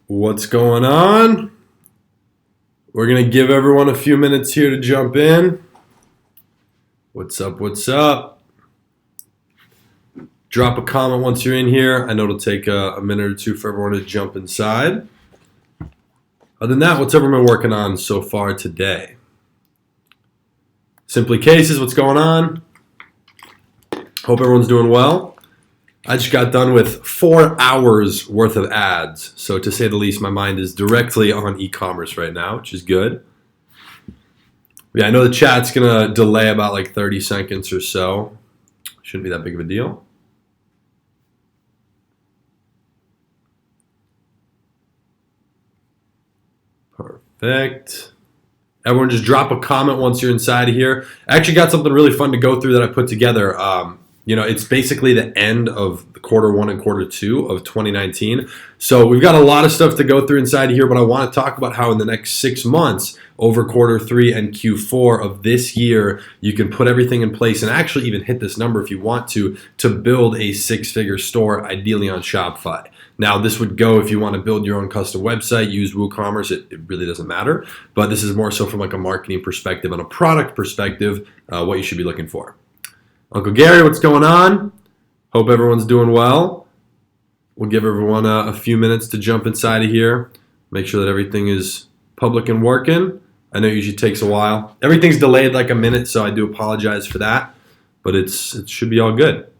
What's going on? We're going to give everyone a few minutes here to jump in. What's up? What's up? Drop a comment once you're in here. I know it'll take a minute or two for everyone to jump inside. Other than that, what's everyone been working on so far today? Simply Cases, what's going on? Hope everyone's doing well. I just got done with 4 hours worth of ads. So to say the least, my mind is directly on e-commerce right now, which is good. Yeah, I know the chat's going to delay about like 30 seconds or so. Shouldn't be that big of a deal. Perfect. Everyone just drop a comment once you're inside of here. I actually got something really fun to go through that I put together. It's basically the end of the Q1 and Q2 of 2019. So we've got a lot of stuff to go through inside of here, but I want to talk about how in the next 6 months over Q3 and Q4 of this year, you can put everything in place and actually even hit this number if you want to build a 6-figure store, ideally on Shopify. Now, this would go if you want to build your own custom website, use WooCommerce, it really doesn't matter. But this is more so from like a marketing perspective and a product perspective, what you should be looking for. Uncle Gary, what's going on? Hope everyone's doing well. We'll give everyone a few minutes to jump inside of here. Make sure that everything is public and working. I know it usually takes a while. Everything's delayed like a minute, so I do apologize for that. But it should be all good.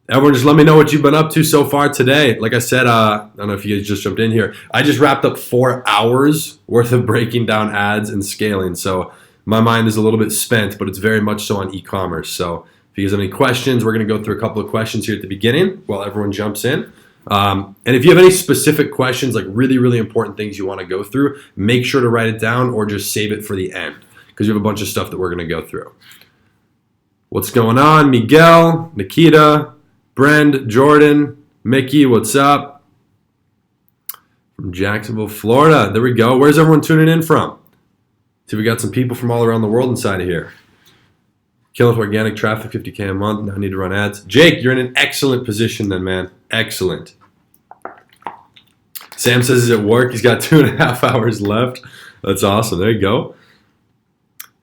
Everyone, just let me know what you've been up to so far today. Like I said, I don't know if you guys just jumped in here. I just wrapped up 4 hours worth of breaking down ads and scaling. So my mind is a little bit spent, but it's very much so on e-commerce. So if you guys have any questions, we're going to go through a couple of questions here at the beginning while everyone jumps in. And if you have any specific questions, like really, really important things you want to go through, make sure to write it down or just save it for the end because you have a bunch of stuff that we're going to go through. What's going on? Miguel, Nikita, Brend, Jordan, Mickey, what's up? From Jacksonville, Florida. There we go. Where's everyone tuning in from? See, we got some people from all around the world inside of here. Killing with organic traffic, 50K a month. Now I need to run ads. Jake, you're in an excellent position then, man. Excellent. Sam says he's at work. He's got 2.5 hours left. That's awesome. There you go.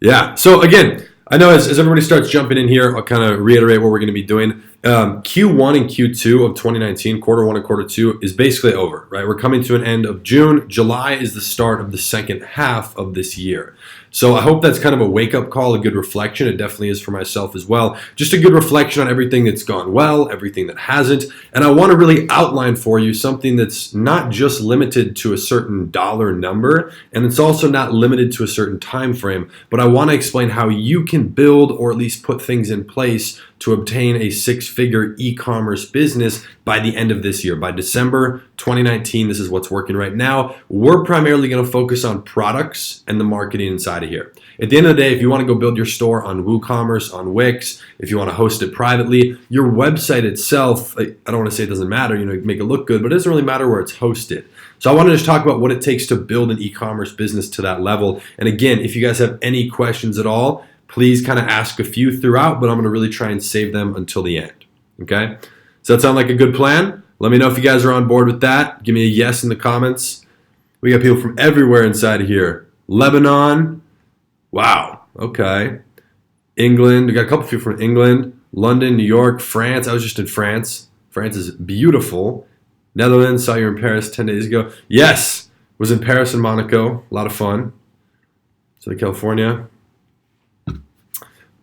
Yeah. So again, I know as everybody starts jumping in here, I'll kind of reiterate what we're going to be doing. Q1 and Q2 of 2019, Q1 and Q2 is basically over, right? We're coming to an end of June. July is the start of the second half of this year. So I hope that's kind of a wake-up call, a good reflection. It definitely is for myself as well. Just a good reflection on everything that's gone well, everything that hasn't. And I want to really outline for you something that's not just limited to a certain dollar number, and it's also not limited to a certain time frame, but I want to explain how you can build or at least put things in place to obtain a 6-figure e-commerce business by the end of this year. By December 2019, this is what's working right now. We're primarily going to focus on products and the marketing inside of here. At the end of the day, if you want to go build your store on WooCommerce, on Wix, if you want to host it privately, your website itself, I don't want to say it doesn't matter, make it look good, but it doesn't really matter where it's hosted. So I want to just talk about what it takes to build an e-commerce business to that level. And again, if you guys have any questions at all, please kind of ask a few throughout, but I'm going to really try and save them until the end. Okay? Does that sound like a good plan? Let me know if you guys are on board with that. Give me a yes in the comments. We got people from everywhere inside of here. Lebanon. Wow. Okay. England. We got a couple of people from England. London, New York, France. I was just in France. France is beautiful. Netherlands. Saw you in Paris 10 days ago. Yes. Was in Paris and Monaco. A lot of fun. Southern California.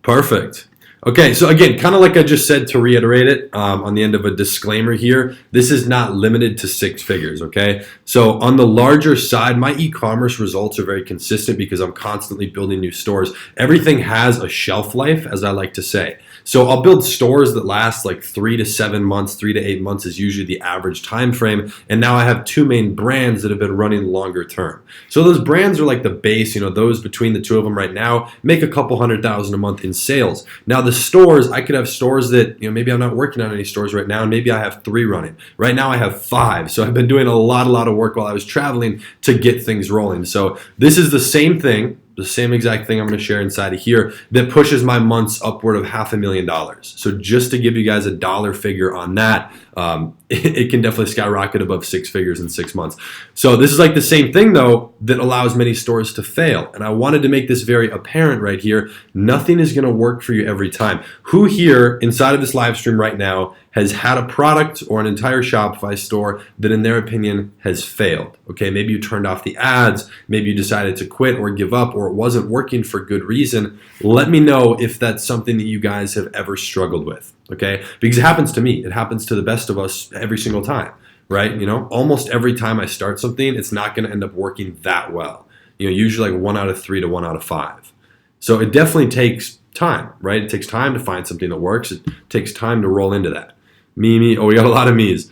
Perfect. Okay, so again, kind of like I just said, to reiterate it on the end of a disclaimer here, this is not limited to 6 figures, okay? So on the larger side, my e-commerce results are very consistent because I'm constantly building new stores. Everything has a shelf life, as I like to say. So I'll build stores that last like 3 to 7 months, 3 to 8 months is usually the average time frame. And now I have 2 main brands that have been running longer term. So those brands are like the base, those between the 2 of them right now make a couple $100,000 a month in sales. Now the stores, I could have stores that, maybe I'm not working on any stores right now, and maybe I have 3 running. Right now I have 5. So I've been doing a lot of work while I was traveling to get things rolling. So this is the same thing. The same exact thing I'm going to share inside of here that pushes my months upward of $500,000. So just to give you guys a dollar figure on that, it can definitely skyrocket above six figures in 6 months. So this is like the same thing though that allows many stores to fail. And I wanted to make this very apparent right here. Nothing is going to work for you every time. Who here inside of this live stream right now has had a product or an entire Shopify store that in their opinion has failed? Okay, maybe you turned off the ads, maybe you decided to quit or give up, or it wasn't working for good reason. Let me know if that's something that you guys have ever struggled with, okay? Because it happens to me. It happens to the best of us every single time, right? You know, almost every time I start something, it's not going to end up working that well. You know, usually like 1 out of 3 to 1 out of 5. So it definitely takes time, right? It takes time to find something that works. It takes time to roll into that. Me. Oh, we got a lot of me's.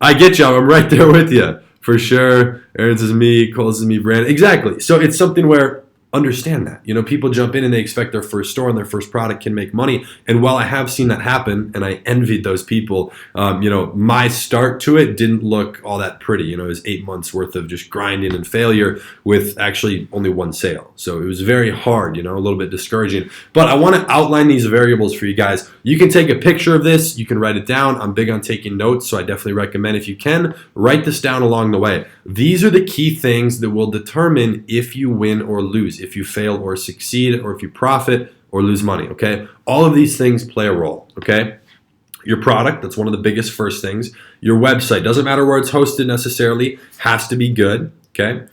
I get you. I'm right there with you. For sure. Aaron says me. Cole says me. Brand. Exactly. So it's something where understand that. You know, people jump in and they expect their first store and their first product can make money. And while I have seen that happen and I envied those people, you know, my start to it didn't look all that pretty. You know, it was 8 months worth of just grinding and failure with actually only one sale. So it was very hard, you know, a little bit discouraging. But I want to outline these variables for you guys. You can take a picture of this. You can write it down. I'm big on taking notes, so I definitely recommend if you can, write this down along the way. These are the key things that will determine if you win or lose, if you fail or succeed, or if you profit or lose money, okay? All of these things play a role, okay? Your product, that's one of the biggest first things. Your website, doesn't matter where it's hosted necessarily, has to be good, okay?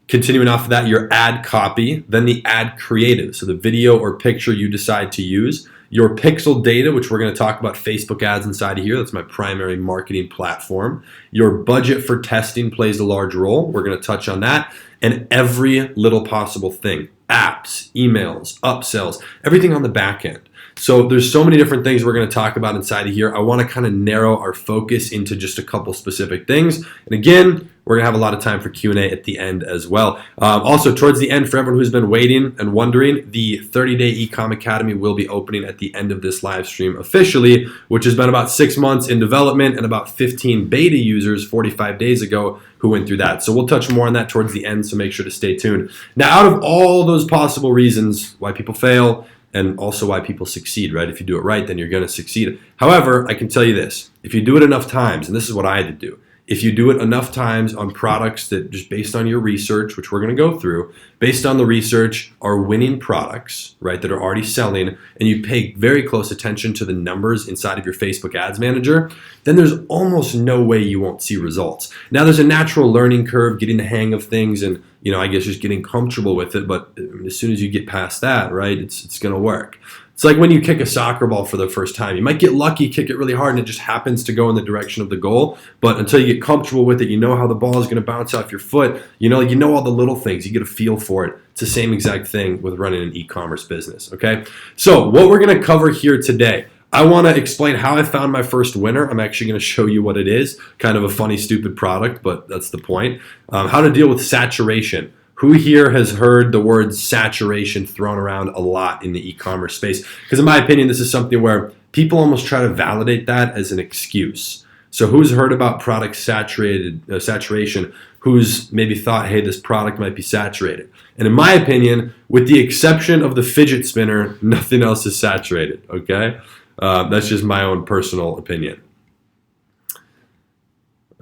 Continuing off of that, your ad copy, then the ad creative, so the video or picture you decide to use. Your pixel data, which we're going to talk about Facebook ads inside of here. That's my primary marketing platform. Your budget for testing plays a large role. We're going to touch on that. And every little possible thing, apps, emails, upsells, everything on the back end. So there's so many different things we're going to talk about inside of here. I want to kind of narrow our focus into just a couple specific things. And again, we're going to have a lot of time for Q&A at the end as well. Also, towards the end, for everyone who's been waiting and wondering, the 30-day eCom Academy will be opening at the end of this live stream officially, which has been about 6 months in development and about 15 beta users 45 days ago who went through that. So we'll touch more on that towards the end, so make sure to stay tuned. Now, out of all those possible reasons why people fail, and also why people succeed, right? If you do it right, then you're going to succeed. However, I can tell you this. If you do it enough times, and this is what I had to do, if you do it enough times on products that just based on your research, which we're going to go through, based on the research are winning products, right, that are already selling, and you pay very close attention to the numbers inside of your Facebook Ads Manager, then there's almost no way you won't see results. Now, there's a natural learning curve, getting the hang of things, and I guess just getting comfortable with it. But as soon as you get past that, right, it's going to work. It's like when you kick a soccer ball for the first time. You might get lucky, kick it really hard, and it just happens to go in the direction of the goal. But until you get comfortable with it, you know how the ball is going to bounce off your foot. You know all the little things. You get a feel for it. It's the same exact thing with running an e-commerce business, okay? So what we're going to cover here today, I want to explain how I found my first winner. I'm actually going to show you what it is. Kind of a funny, stupid product, but that's the point. How to deal with saturation. Who here has heard the word saturation thrown around a lot in the e-commerce space? Because in my opinion, this is something where people almost try to validate that as an excuse. So who's heard about product saturation? Who's maybe thought, hey, this product might be saturated? And in my opinion, with the exception of the fidget spinner, nothing else is saturated, okay? That's just my own personal opinion.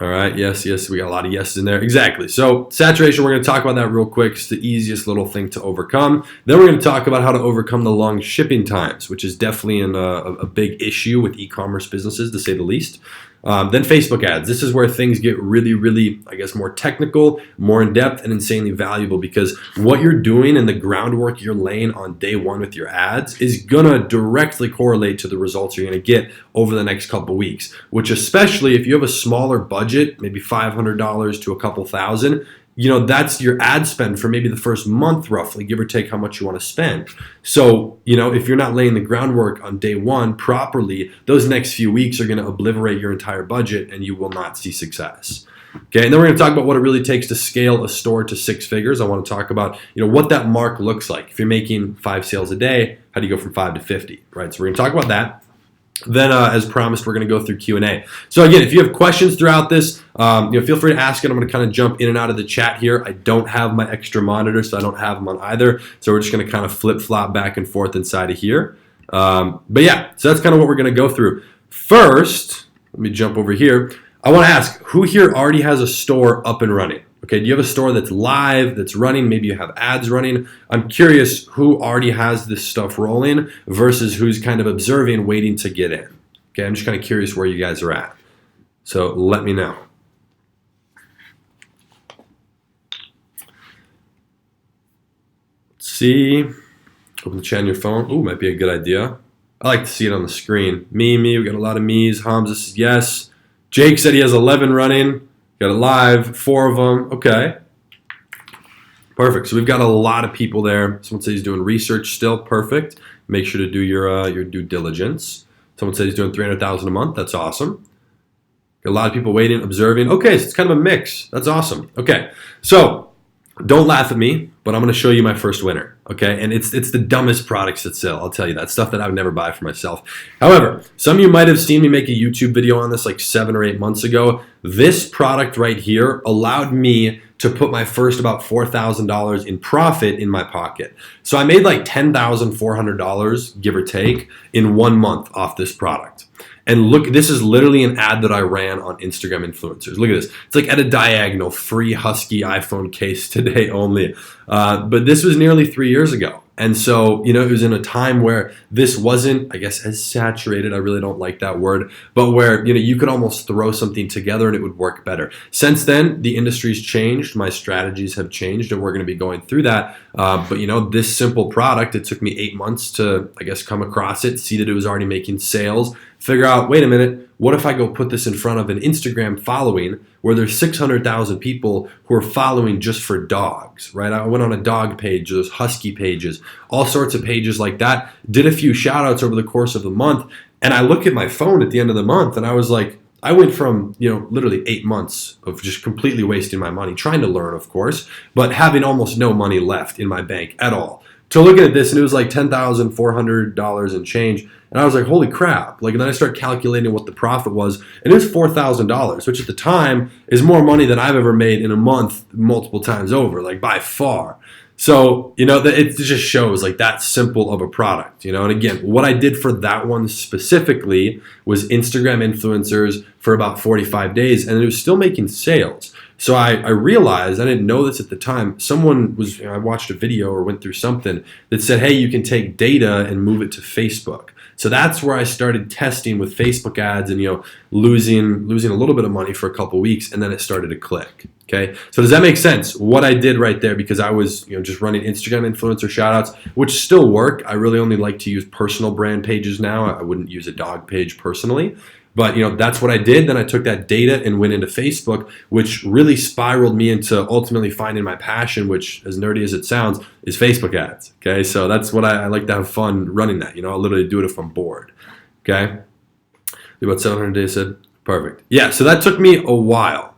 All right, yes, we got a lot of yeses in there. Exactly. So saturation, we're going to talk about that real quick. It's the easiest little thing to overcome. Then we're going to talk about how to overcome the long shipping times, which is definitely a big issue with e-commerce businesses, to say the least. Then Facebook ads. This is where things get really, really, I guess, more technical, more in-depth, and insanely valuable, because what you're doing and the groundwork you're laying on day one with your ads is going to directly correlate to the results you're going to get over the next couple weeks, which especially if you have a smaller budget, maybe $500 to a couple thousand, that's your ad spend for maybe the first month, roughly, give or take how much you want to spend. So, if you're not laying the groundwork on day one properly, those next few weeks are going to obliterate your entire budget and you will not see success. Okay, and then we're going to talk about what it really takes to scale a store to 6 figures. I want to talk about, what that mark looks like. If you're making 5 sales a day, how do you go from 5 to 50, right? So we're going to talk about that. Then, as promised, we're going to go through Q&A. So again, if you have questions throughout this, feel free to ask it. I'm going to kind of jump in and out of the chat here. I don't have my extra monitor, so I don't have them on either. So we're just going to kind of flip-flop back and forth inside of here. But yeah, so that's kind of what we're going to go through. First, Let me jump over here. I want to ask, who here already has a store up and running? Okay, do you have a store that's live, that's running? Maybe you have ads running. I'm curious who already has this stuff rolling versus who's kind of observing, waiting to get in. Okay, I'm just kind of curious where you guys are at. So let me know. Let's see. Open the chat on your phone. Ooh, might be a good idea. I like to see it on the screen. Me, we got a lot of me's. Hamza says yes. Jake said he has 11 running. Got it live, 4 of them. Okay. Perfect. So we've got a lot of people there. Someone says he's doing research still. Perfect. Make sure to do your due diligence. Someone said he's doing 300,000 a month. That's awesome. Got a lot of people waiting, observing. Okay, so it's kind of a mix. That's awesome. Okay. So don't laugh at me, but I'm going to show you my first winner. Okay, and it's the dumbest products that sell. I'll tell you that stuff that I would never buy for myself. However, some of you might have seen me make a YouTube video on this like 7 or 8 months ago. This product right here allowed me to put my first about $4,000 in profit in my pocket. So I made like $10,400, give or take, in 1 month off this product. And look, this is literally an ad that I ran on Instagram influencers. Look at this. It's like at a diagonal, free Husky iPhone case today only. But this was nearly 3 years ago. And so, it was in a time where this wasn't, I guess, as saturated. I really don't like that word, but where, you could almost throw something together and it would work better. Since then, the industry's changed. My strategies have changed and we're going to be going through that. But this simple product, it took me 8 months to, I guess, come across it, see that it was already making sales, figure out, wait a minute, what if I go put this in front of an Instagram following where there's 600,000 people who are following just for dogs, right? I went on a dog page, those Husky pages, all sorts of pages like that, did a few shout outs over the course of the month. And I look at my phone at the end of the month and I was like, I went from, literally 8 months of just completely wasting my money, trying to learn, of course, but having almost no money left in my bank at all. To looking at this and it was like $10,400 and change. And I was like, holy crap. And then I start calculating what the profit was. And it was $4,000, which at the time is more money than I've ever made in a month multiple times over, like by far. So, it just shows like that simple of a product, And again, what I did for that one specifically was Instagram influencers for about 45 days and it was still making sales. So I realized, I didn't know this at the time, someone was, I watched a video or went through something that said, hey, you can take data and move it to Facebook. So that's where I started testing with Facebook ads and, losing a little bit of money for a couple weeks and then it started to click. Okay. So does that make sense? What I did right there, because I was, just running Instagram influencer shout outs, which still work. I really only like to use personal brand pages now. I wouldn't use a dog page personally. But, that's what I did. Then I took that data and went into Facebook, which really spiraled me into ultimately finding my passion, which, as nerdy as it sounds, is Facebook ads. Okay, so that's what I like to have fun running that. I'll literally do it if I'm bored. Okay, about 700 days said, perfect. Yeah, so that took me a while.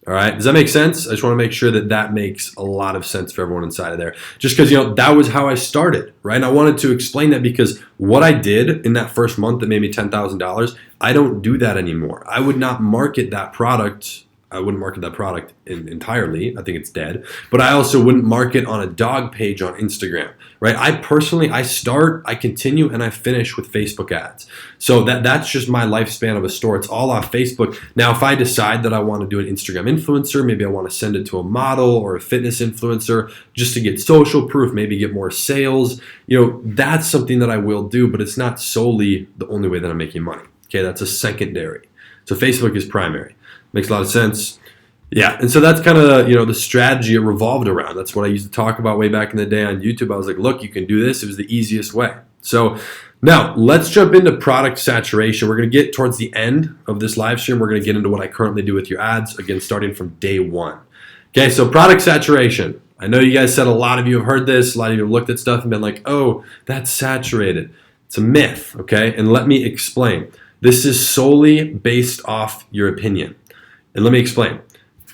All right, does that make sense? I just want to make sure that makes a lot of sense for everyone inside of there. Just because, that was how I started, right? And I wanted to explain that because what I did in that first month that made me $10,000, I don't do that anymore. I would not market that product. I wouldn't market that product entirely. I think it's dead. But I also wouldn't market on a dog page on Instagram, right? I start, I continue, and I finish with Facebook ads. So that's just my lifespan of a store. It's all off Facebook. Now, if I decide that I want to do an Instagram influencer, maybe I want to send it to a model or a fitness influencer just to get social proof, maybe get more sales, that's something that I will do, but it's not solely the only way that I'm making money. Okay, that's a secondary. So Facebook is primary. Makes a lot of sense. Yeah, and so that's kind of, the strategy it revolved around. That's what I used to talk about way back in the day on YouTube. I was like, look, you can do this. It was the easiest way. So now let's jump into product saturation. We're going to get towards the end of this live stream. We're going to get into what I currently do with your ads, again, starting from day one. Okay, so product saturation. I know you guys said a lot of you have heard this. A lot of you have looked at stuff and been like, oh, that's saturated. It's a myth, okay? And let me explain. This is solely based off your opinion. And let me explain.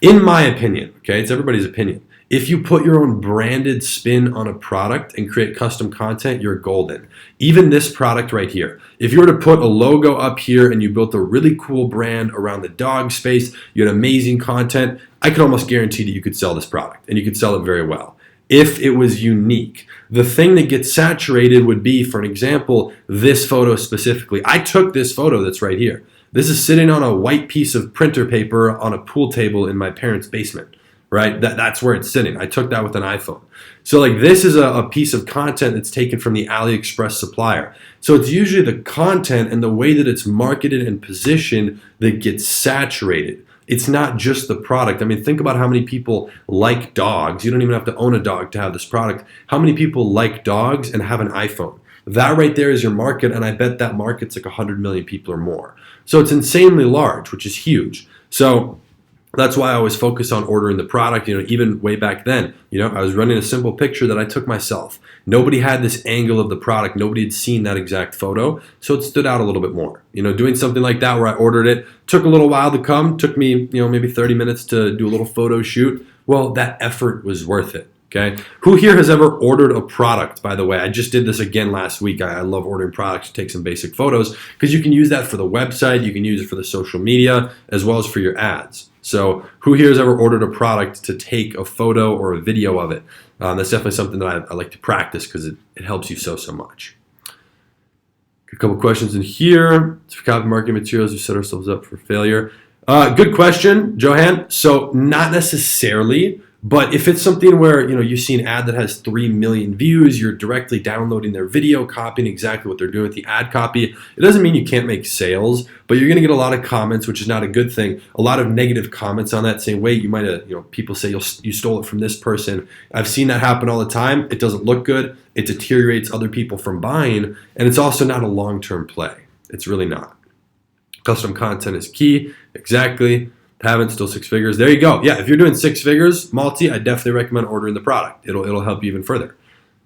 In my opinion, okay, it's everybody's opinion. If you put your own branded spin on a product and create custom content, you're golden. Even this product right here. If you were to put a logo up here and you built a really cool brand around the dog space, you had amazing content, I could almost guarantee that you could sell this product and you could sell it very well. If it was unique. The thing that gets saturated would be, for an example, this photo specifically. I took this photo that's right here. This is sitting on a white piece of printer paper on a pool table in my parents' basement, right? That's where it's sitting. I took that with an iPhone. So like this is a piece of content that's taken from the AliExpress supplier. So it's usually the content and the way that it's marketed and positioned that gets saturated. It's not just the product. I mean, think about how many people like dogs. You don't even have to own a dog to have this product. How many people like dogs and have an iPhone? That right there is your market, and I bet that market's like 100 million people or more. So it's insanely large, which is huge. So that's why I always focus on ordering the product. Even way back then, I was running a simple picture that I took myself. Nobody had this angle of the product. Nobody had seen that exact photo. So it stood out a little bit more. Doing something like that where I ordered it, took a little while to come, took me, maybe 30 minutes to do a little photo shoot. Well, that effort was worth it. Okay. Who here has ever ordered a product, by the way? I just did this again last week. I love ordering products to take some basic photos because you can use that for the website. You can use it for the social media as well as for your ads. So who here has ever ordered a product to take a photo or a video of it? That's definitely something that I like to practice because it helps you so much. A couple questions in here. For copy marketing materials, we set ourselves up for failure. Good question, Johan. So not necessarily. But if it's something where you see an ad that has 3 million views, you're directly downloading their video, copying exactly what they're doing with the ad copy, it doesn't mean you can't make sales, but you're going to get a lot of comments, which is not a good thing. A lot of negative comments on that saying, wait, you might have, people say you stole it from this person. I've seen that happen all the time. It doesn't look good. It deteriorates other people from buying, and it's also not a long-term play. It's really not. Custom content is key. Exactly. Haven't, still 6 figures. There you go. Yeah, if you're doing 6 figures, multi, I definitely recommend ordering the product. It'll help you even further.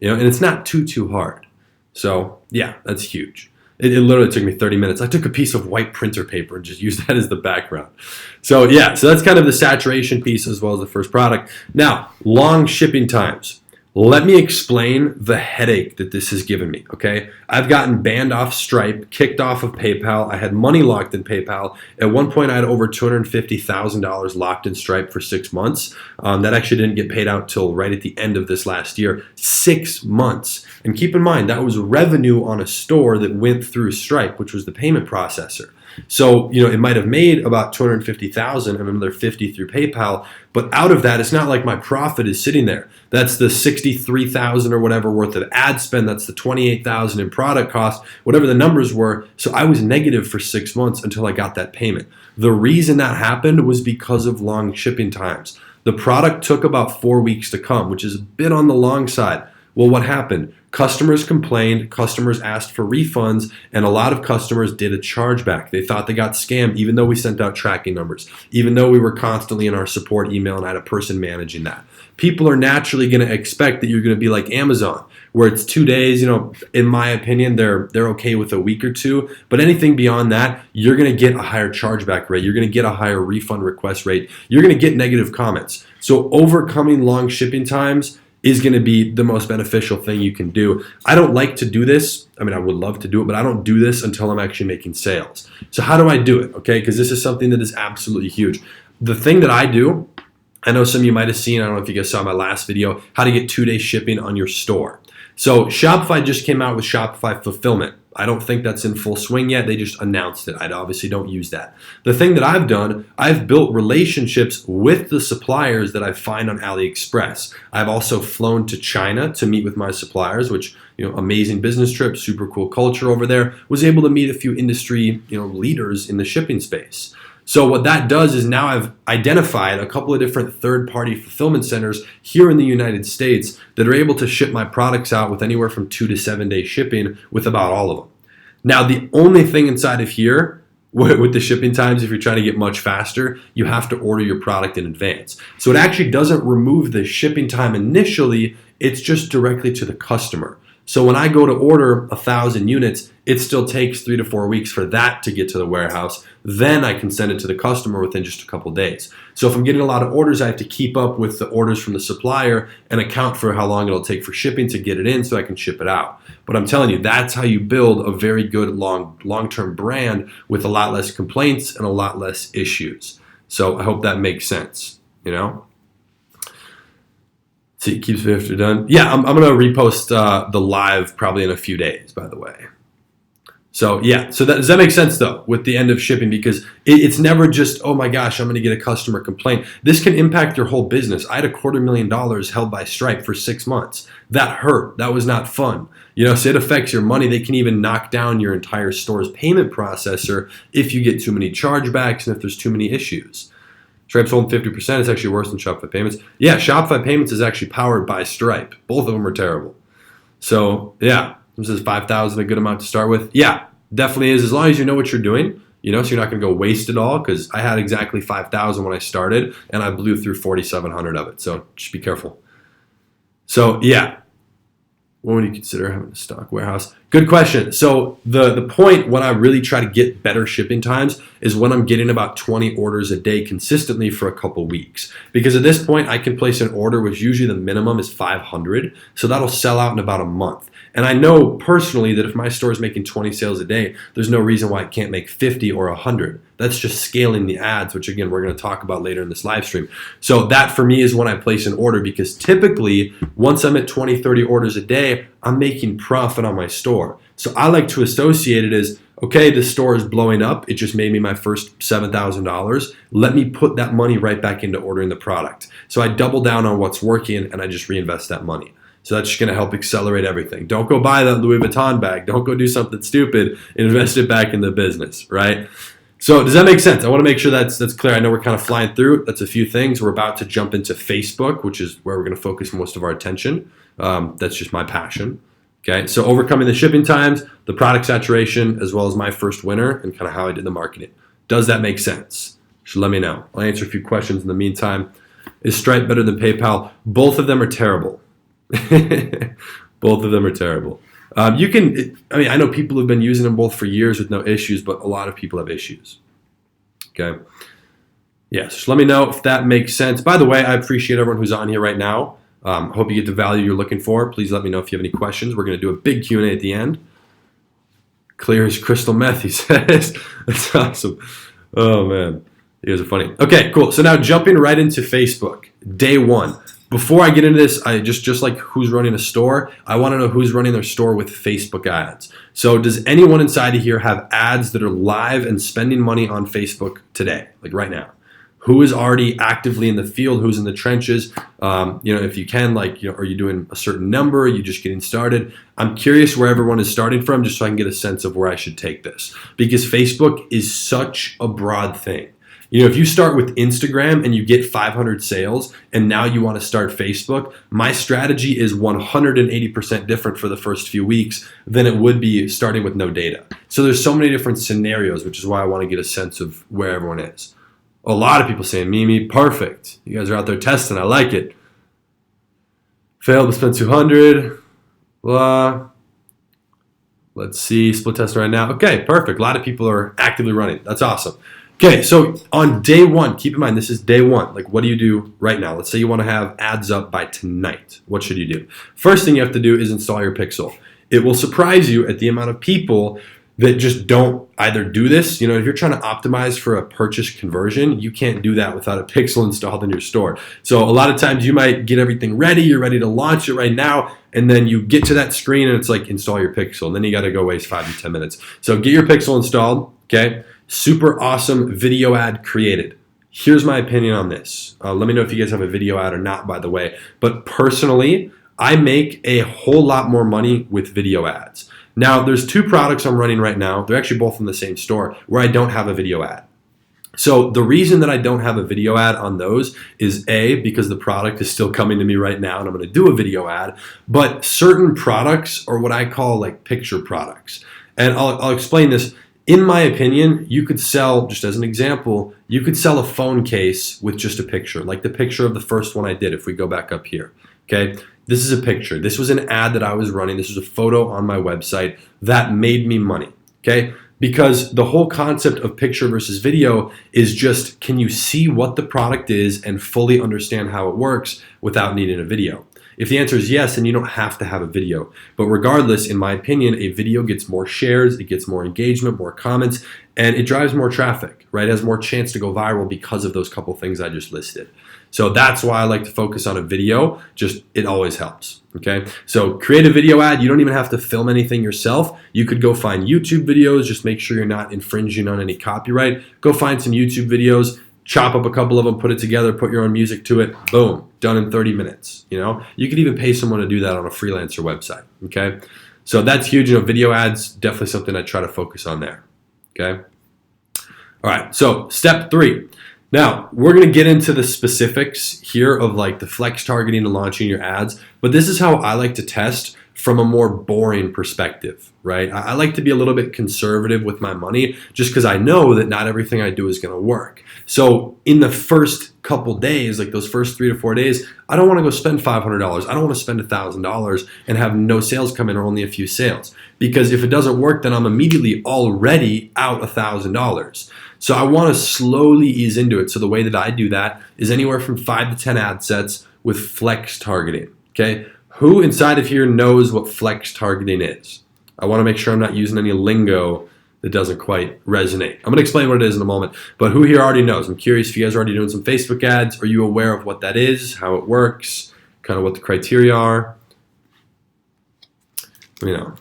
And it's not too hard. So yeah, that's huge. It literally took me 30 minutes. I took a piece of white printer paper and just used that as the background. So yeah, so that's kind of the saturation piece as well as the first product. Now, long shipping times. Let me explain the headache that this has given me, okay? I've gotten banned off Stripe, kicked off of PayPal. I had money locked in PayPal. At one point, I had over $250,000 locked in Stripe for 6 months. That actually didn't get paid out till right at the end of this last year. 6 months. And keep in mind, that was revenue on a store that went through Stripe, which was the payment processor. So, it might have made about $250,000 and another $50,000 through PayPal, but out of that, it's not like my profit is sitting there. That's the $63,000 or whatever worth of ad spend. That's the $28,000 in product cost, whatever the numbers were. So I was negative for 6 months until I got that payment. The reason that happened was because of long shipping times. The product took about 4 weeks to come, which is a bit on the long side. Well, what happened? Customers complained, customers asked for refunds, and a lot of customers did a chargeback. They thought they got scammed, even though we sent out tracking numbers, even though we were constantly in our support email and I had a person managing that. People are naturally going to expect that you're going to be like Amazon, where it's 2 days. In my opinion, they're okay with a week or two, but anything beyond that, you're going to get a higher chargeback rate. You're going to get a higher refund request rate. You're going to get negative comments. So overcoming long shipping times is going to be the most beneficial thing you can do. I don't like to do this. I mean, I would love to do it, but I don't do this until I'm actually making sales. So how do I do it? Okay, because this is something that is absolutely huge. The thing that I do, I know some of you might have seen, I don't know if you guys saw my last video, how to get 2-day shipping on your store. So Shopify just came out with Shopify Fulfillment. I don't think that's in full swing yet. They just announced it. I obviously don't use that. The thing that I've done, I've built relationships with the suppliers that I find on AliExpress. I've also flown to China to meet with my suppliers, which, amazing business trip, super cool culture over there. Was able to meet a few industry, leaders in the shipping space. So what that does is now I've identified a couple of different third-party fulfillment centers here in the United States that are able to ship my products out with anywhere from 2 to 7 day shipping with about all of them. Now, the only thing inside of here with the shipping times, if you're trying to get much faster, you have to order your product in advance. So it actually doesn't remove the shipping time initially, it's just directly to the customer. So when I go to order 1,000 units, it still takes 3 to 4 weeks for that to get to the warehouse. Then I can send it to the customer within just a couple days. So if I'm getting a lot of orders, I have to keep up with the orders from the supplier and account for how long it'll take for shipping to get it in so I can ship it out. But I'm telling you, that's how you build a very good long-term brand with a lot less complaints and a lot less issues. So I hope that makes sense, See, it keeps me after done. Yeah, I'm going to repost the live probably in a few days, by the way. So yeah, so does that make sense though with the end of shipping? Because it's never just, oh my gosh, I'm going to get a customer complaint. This can impact your whole business. I had $250,000 held by Stripe for 6 months. That hurt. That was not fun. So it affects your money. They can even knock down your entire store's payment processor if you get too many chargebacks and if there's too many issues. Stripe's holding 50%. It's actually worse than Shopify Payments. Yeah, Shopify Payments is actually powered by Stripe. Both of them are terrible. So yeah. This is 5,000 a good amount to start with? Yeah, definitely is, as long as you know what you're doing, so you're not going to go waste it all, because I had exactly 5,000 when I started, and I blew through 4,700 of it, so just be careful. So yeah, what would you consider having a stock warehouse? Good question. So the point when I really try to get better shipping times is when I'm getting about 20 orders a day consistently for a couple weeks. Because at this point, I can place an order, which usually the minimum is 500. So that'll sell out in about a month. And I know personally that if my store is making 20 sales a day, there's no reason why it can't make 50 or 100. That's just scaling the ads, which again, we're going to talk about later in this live stream. So that for me is when I place an order, because typically once I'm at 20, 30 orders a day, I'm making profit on my store. So I like to associate it as, okay, the store is blowing up. It just made me my first $7,000. Let me put that money right back into ordering the product. So I double down on what's working and I just reinvest that money. So that's just going to help accelerate everything. Don't go buy that Louis Vuitton bag. Don't go do something stupid. Invest it back in the business, right? So does that make sense? I want to make sure that's clear. I know we're kind of flying through. That's a few things. We're about to jump into Facebook, which is where we're going to focus most of our attention. That's just my passion. Okay, so overcoming the shipping times, the product saturation, as well as my first winner and kind of how I did the marketing. Does that make sense? So let me know. I'll answer a few questions in the meantime. Is Stripe better than PayPal? Both of them are terrible. Both of them are terrible. I know people have been using them both for years with no issues, but a lot of people have issues. Okay. Yes, let me know if that makes sense. By the way, I appreciate everyone who's on here right now. Hope you get the value you're looking for. Please let me know if you have any questions. We're going to do a big Q&A at the end. Clear as crystal meth, he says. That's awesome. Oh, man. You guys are funny. Okay, cool. So now jumping right into Facebook. Day one. Before I get into this, I just like who's running a store, I want to know who's running their store with Facebook ads. So does anyone inside of here have ads that are live and spending money on Facebook today, like right now? Who is already actively in the field? Who's in the trenches? If you can, are you doing a certain number? Are you just getting started? I'm curious where everyone is starting from, just so I can get a sense of where I should take this, because Facebook is such a broad thing. If you start with Instagram and you get 500 sales and now you want to start Facebook, my strategy is 180% different for the first few weeks than it would be starting with no data. So there's so many different scenarios, which is why I want to get a sense of where everyone is. A lot of people saying, Mimi, perfect. You guys are out there testing. I like it. Failed to spend 200. Blah. Let's see. Split test right now. Okay, perfect. A lot of people are actively running. That's awesome. Okay, so on day one, keep in mind, this is day one. Like, what do you do right now? Let's say you want to have ads up by tonight. What should you do? First thing you have to do is install your pixel. It will surprise you at the amount of people that just don't either do this. If you're trying to optimize for a purchase conversion, you can't do that without a pixel installed in your store. So a lot of times you might get everything ready, you're ready to launch it right now, and then you get to that screen and it's like, install your pixel, and then you got to go waste 5 to 10 minutes. So get your pixel installed, okay? Super awesome video ad created. Here's my opinion on this. Let me know if you guys have a video ad or not, by the way. But personally, I make a whole lot more money with video ads. Now, there's 2 products I'm running right now. They're actually both in the same store where I don't have a video ad. So the reason that I don't have a video ad on those is A, because the product is still coming to me right now and I'm going to do a video ad. But certain products are what I call like picture products. And I'll explain this. In my opinion, you could sell, just as an example, you could sell a phone case with just a picture, like the picture of the first one I did, if we go back up here, okay? This is a picture. This was an ad that I was running. This was a photo on my website that made me money, okay? Because the whole concept of picture versus video is just, can you see what the product is and fully understand how it works without needing a video? If the answer is yes, then you don't have to have a video. But regardless, in my opinion, a video gets more shares, it gets more engagement, more comments, and it drives more traffic, right? It has more chance to go viral because of those couple things I just listed. So that's why I like to focus on a video. Just, it always helps. Okay, so create a video ad. You don't even have to film anything yourself. You could go find YouTube videos. Just make sure you're not infringing on any copyright. Go find some YouTube videos, chop up a couple of them, put it together, put your own music to it. Boom, done in 30 minutes. You could even pay someone to do that on a freelancer website. Okay, so that's huge. Video ads, definitely something I try to focus on there. Okay. All right, so step 3. Now, we're going to get into the specifics here of like the flex targeting and launching your ads, but this is how I like to test from a more boring perspective, right? I like to be a little bit conservative with my money just because I know that not everything I do is going to work. So in the first couple days, like those first 3 to 4 days, I don't want to go spend $500. I don't want to spend $1,000 and have no sales come in or only a few sales, because if it doesn't work, then I'm immediately already out $1,000. So I want to slowly ease into it. So the way that I do that is anywhere from 5 to 10 ad sets with flex targeting. Okay, who inside of here knows what flex targeting is? I want to make sure I'm not using any lingo that doesn't quite resonate. I'm going to explain what it is in a moment, but who here already knows? I'm curious if you guys are already doing some Facebook ads. Are you aware of what that is, how it works, kind of what the criteria are? Let me know.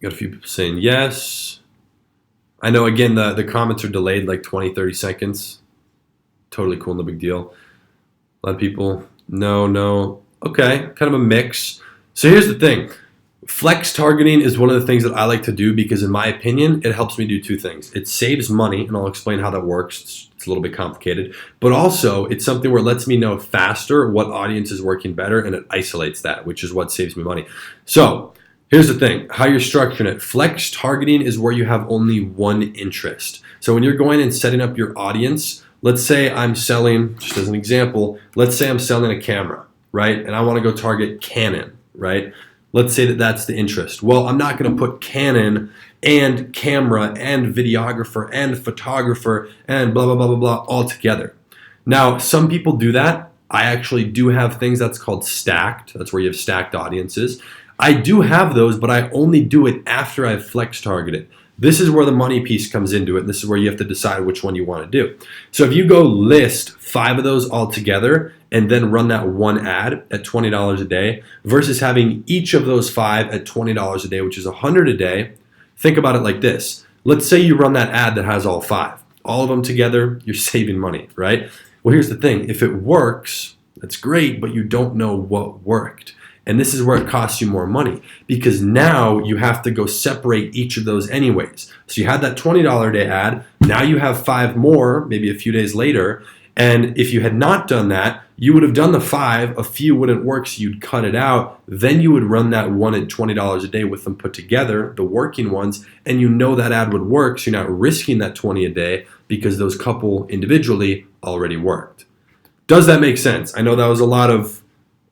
Got a few people saying yes. I know, again, the comments are delayed like 20, 30 seconds. Totally cool, no big deal. A lot of people, no. Okay, kind of a mix. So here's the thing. Flex targeting is one of the things that I like to do because, in my opinion, it helps me do 2 things. It saves money, and I'll explain how that works. It's a little bit complicated. But also, it's something where it lets me know faster what audience is working better, and it isolates that, which is what saves me money. So here's the thing, how you're structuring it. Flex targeting is where you have only one interest. So when you're going and setting up your audience, let's say I'm selling, just as an example, let's say I'm selling a camera, right? And I want to go target Canon, right? Let's say that that's the interest. Well, I'm not going to put Canon and camera and videographer and photographer and blah, blah, blah, blah, blah all together. Now, some people do that. I actually do have things that's called stacked. That's where you have stacked audiences. I do have those, but I only do it after I've flex targeted. This is where the money piece comes into it. And this is where you have to decide which one you want to do. So if you go list 5 of those all together and then run that one ad at $20 a day versus having each of those 5 at $20 a day, which is $100 a day, think about it like this. Let's say you run that ad that has all 5. All of them together, you're saving money, right? Well, here's the thing. If it works, that's great, but you don't know what worked. And this is where it costs you more money because now you have to go separate each of those anyways. So you had that $20 a day ad. Now you have 5 more, maybe a few days later. And if you had not done that, you would have done the 5. A few wouldn't work, so you'd cut it out. Then you would run that one at $20 a day with them put together, the working ones, and you know that ad would work. So you're not risking that 20 a day because those couple individually already worked. Does that make sense? I know that was a lot of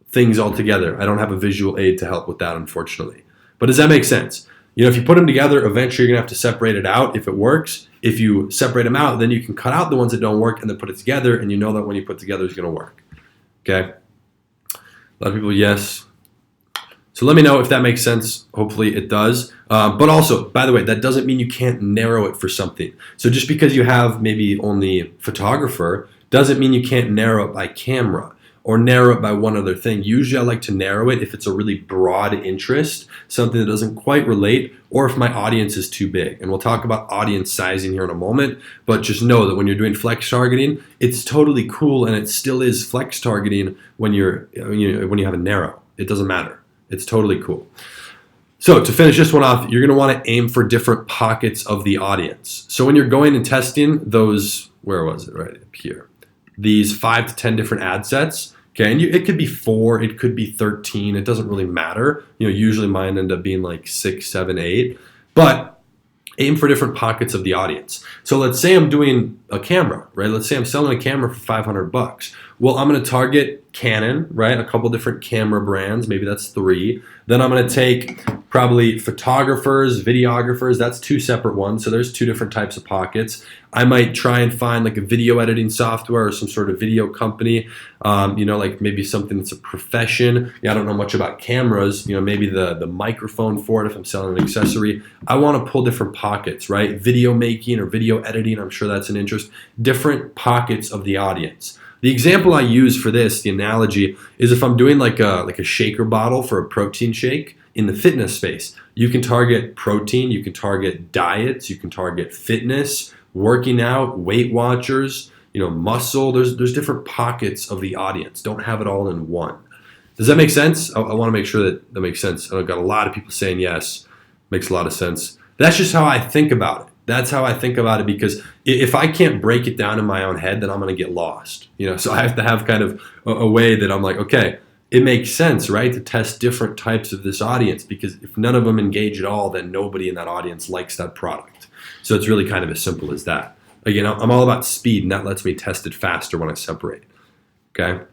things all together. I don't have a visual aid to help with that, unfortunately. But does that make sense? If you put them together, eventually you're going to have to separate it out if it works. If you separate them out, then you can cut out the ones that don't work and then put it together, and you know that when you put it together, it's going to work. Okay? A lot of people, yes. So let me know if that makes sense. Hopefully it does. But also, by the way, that doesn't mean you can't narrow it for something. So just because you have maybe only photographer doesn't mean you can't narrow it by camera or narrow it by one other thing. Usually I like to narrow it if it's a really broad interest, something that doesn't quite relate, or if my audience is too big. And we'll talk about audience sizing here in a moment, but just know that when you're doing flex targeting, it's totally cool, and it still is flex targeting when you have a narrow. It doesn't matter. It's totally cool. So to finish this one off, you're going to want to aim for different pockets of the audience. So when you're going and testing those, where was it? Right up here. These 5 to 10 different ad sets. Okay, and it could be 4, it could be 13. It doesn't really matter. Usually mine end up being like 6, 7, 8. But aim for different pockets of the audience. So let's say I'm doing a camera, right? Let's say I'm selling a camera for $500. Well, I'm going to target Canon, right? A couple different camera brands, maybe that's 3. Then I'm going to take probably photographers, videographers, that's 2 separate ones. So there's 2 different types of pockets. I might try and find like a video editing software or some sort of video company, like maybe something that's a profession. I don't know much about cameras, maybe the microphone for it if I'm selling an accessory. I want to pull different pockets, right? Video making or video editing, I'm sure that's an interest. Different pockets of the audience. The example I use for this, the analogy, is if I'm doing like a shaker bottle for a protein shake in the fitness space. You can target protein, you can target diets, you can target fitness, working out, Weight Watchers, muscle. There's different pockets of the audience. Don't have it all in one. Does that make sense? I want to make sure that makes sense. I've got a lot of people saying yes. Makes a lot of sense. That's just how I think about it. That's how I think about it, because if I can't break it down in my own head, then I'm going to get lost. So I have to have kind of a way that I'm like, okay, it makes sense, right, to test different types of this audience, because if none of them engage at all, then nobody in that audience likes that product. So it's really kind of as simple as that. Again, I'm all about speed, and that lets me test it faster when I separate. Okay.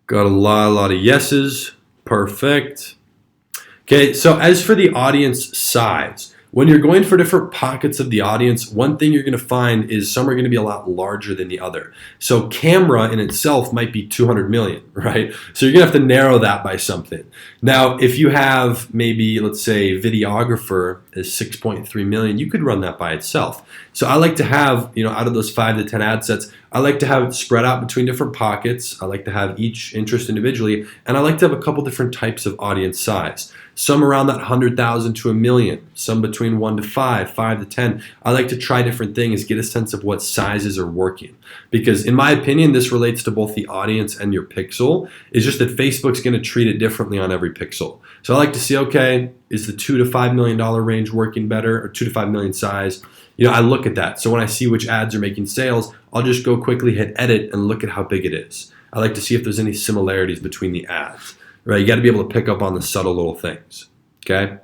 Got a lot of yeses. Perfect. Okay, so as for the audience size, when you're going for different pockets of the audience, one thing you're going to find is some are going to be a lot larger than the other. So camera in itself might be 200 million, right? So you're going to have to narrow that by something. Now, if you have maybe, let's say, videographer is 6.3 million, you could run that by itself. So I like to have, out of those 5 to 10 ad sets, I like to have it spread out between different pockets. I like to have each interest individually, and I like to have a couple different types of audience size. Some around that 100,000 to a million, some between 1 to 5, 5 to 10. I like to try different things, get a sense of what sizes are working. Because in my opinion, this relates to both the audience and your pixel. It's just that Facebook's going to treat it differently on every pixel. So I like to see, okay, is the $2 to $5 million range working better, or 2 to 5 million size? I look at that. So when I see which ads are making sales, I'll just go quickly hit edit and look at how big it is. I like to see if there's any similarities between the ads. Right, you got to be able to pick up on the subtle little things. Okay,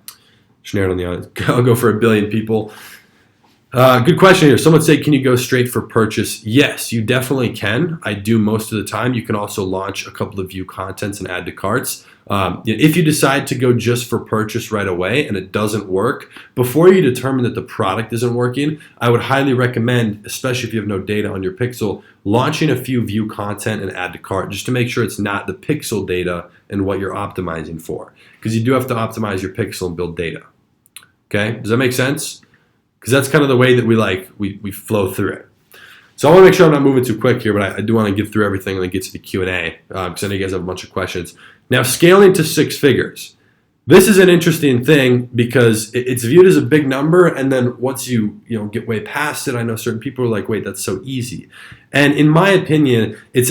just narrowed on the audience. I'll go for 1 billion people. Good question here. Someone said, can you go straight for purchase? Yes, you definitely can. I do most of the time. You can also launch a couple of view contents and add to carts. If you decide to go just for purchase right away and it doesn't work, before you determine that the product isn't working, I would highly recommend, especially if you have no data on your pixel, launching a few view content and add to cart, just to make sure it's not the pixel data and what you're optimizing for. Because you do have to optimize your pixel and build data. Okay, does that make sense? Because that's kind of the way that we flow through it. So I want to make sure I'm not moving too quick here, but I do want to get through everything and then get to the Q&A, because I know you guys have a bunch of questions. Now, scaling to 6 figures. This is an interesting thing because it's viewed as a big number, and then once you get way past it, I know certain people are like, wait, that's so easy. And in my opinion, it's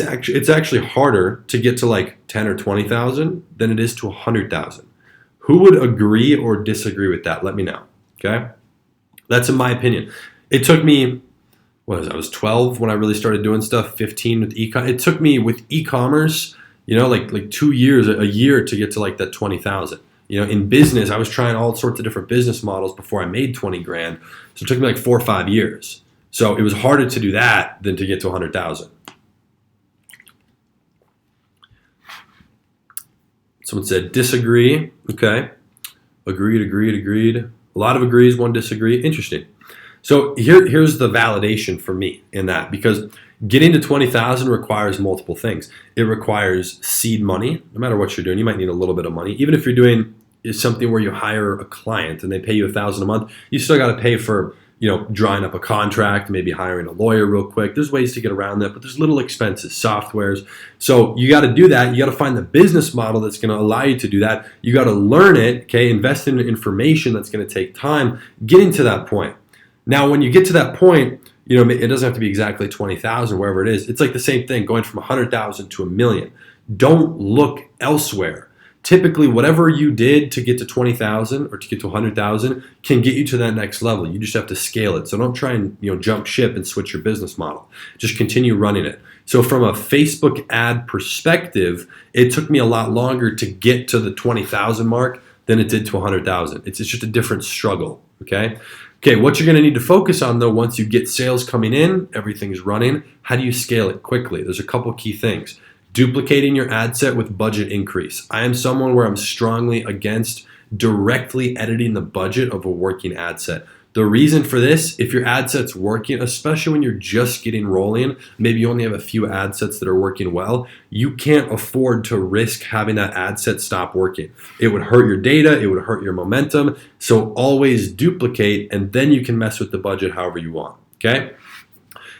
actually harder to get to like 10 or 20,000 than it is to 100,000. Who would agree or disagree with that? Let me know. Okay, that's in my opinion. It took me, I was 12 when I really started doing stuff. 15 with e-commerce. It took me with e-commerce, like 2 years, a year to get to like that 20,000. In business, I was trying all sorts of different business models before I made 20 grand. So it took me like 4 or 5 years. So it was harder to do that than to get to 100,000. Someone said disagree. Okay. Agreed. A lot of agrees, 1 disagree. Interesting. So here's the validation for me in that, because getting to 20,000 requires multiple things. It requires seed money. No matter what you're doing, you might need a little bit of money. Even if you're doing something where you hire a client and they pay you $1,000 a month, you still got to pay for drawing up a contract, maybe hiring a lawyer real quick. There's ways to get around that, but there's little expenses, softwares. So you got to do that. You got to find the business model that's going to allow you to do that. You got to learn it, okay? Invest in information that's going to take time getting to that point. Now, when you get to that point, it doesn't have to be exactly 20,000, wherever it is. It's like the same thing, going from 100,000 to 1 million. Don't look elsewhere. Typically, whatever you did to get to 20,000 or to get to 100,000 can get you to that next level. You just have to scale it. So don't try and jump ship and switch your business model. Just continue running it. So from a Facebook ad perspective, it took me a lot longer to get to the 20,000 mark than it did to 100,000. It's just a different struggle. Okay, Okay, what you're going to need to focus on though, once you get sales coming in, everything's running, how do you scale it quickly? There's a couple key things. Duplicating your ad set with budget increase. I am someone where I'm strongly against directly editing the budget of a working ad set. The reason for this, if your ad set's working, especially when you're just getting rolling, maybe you only have a few ad sets that are working well, you can't afford to risk having that ad set stop working. It would hurt your data, it would hurt your momentum. So always duplicate, and then you can mess with the budget however you want, okay?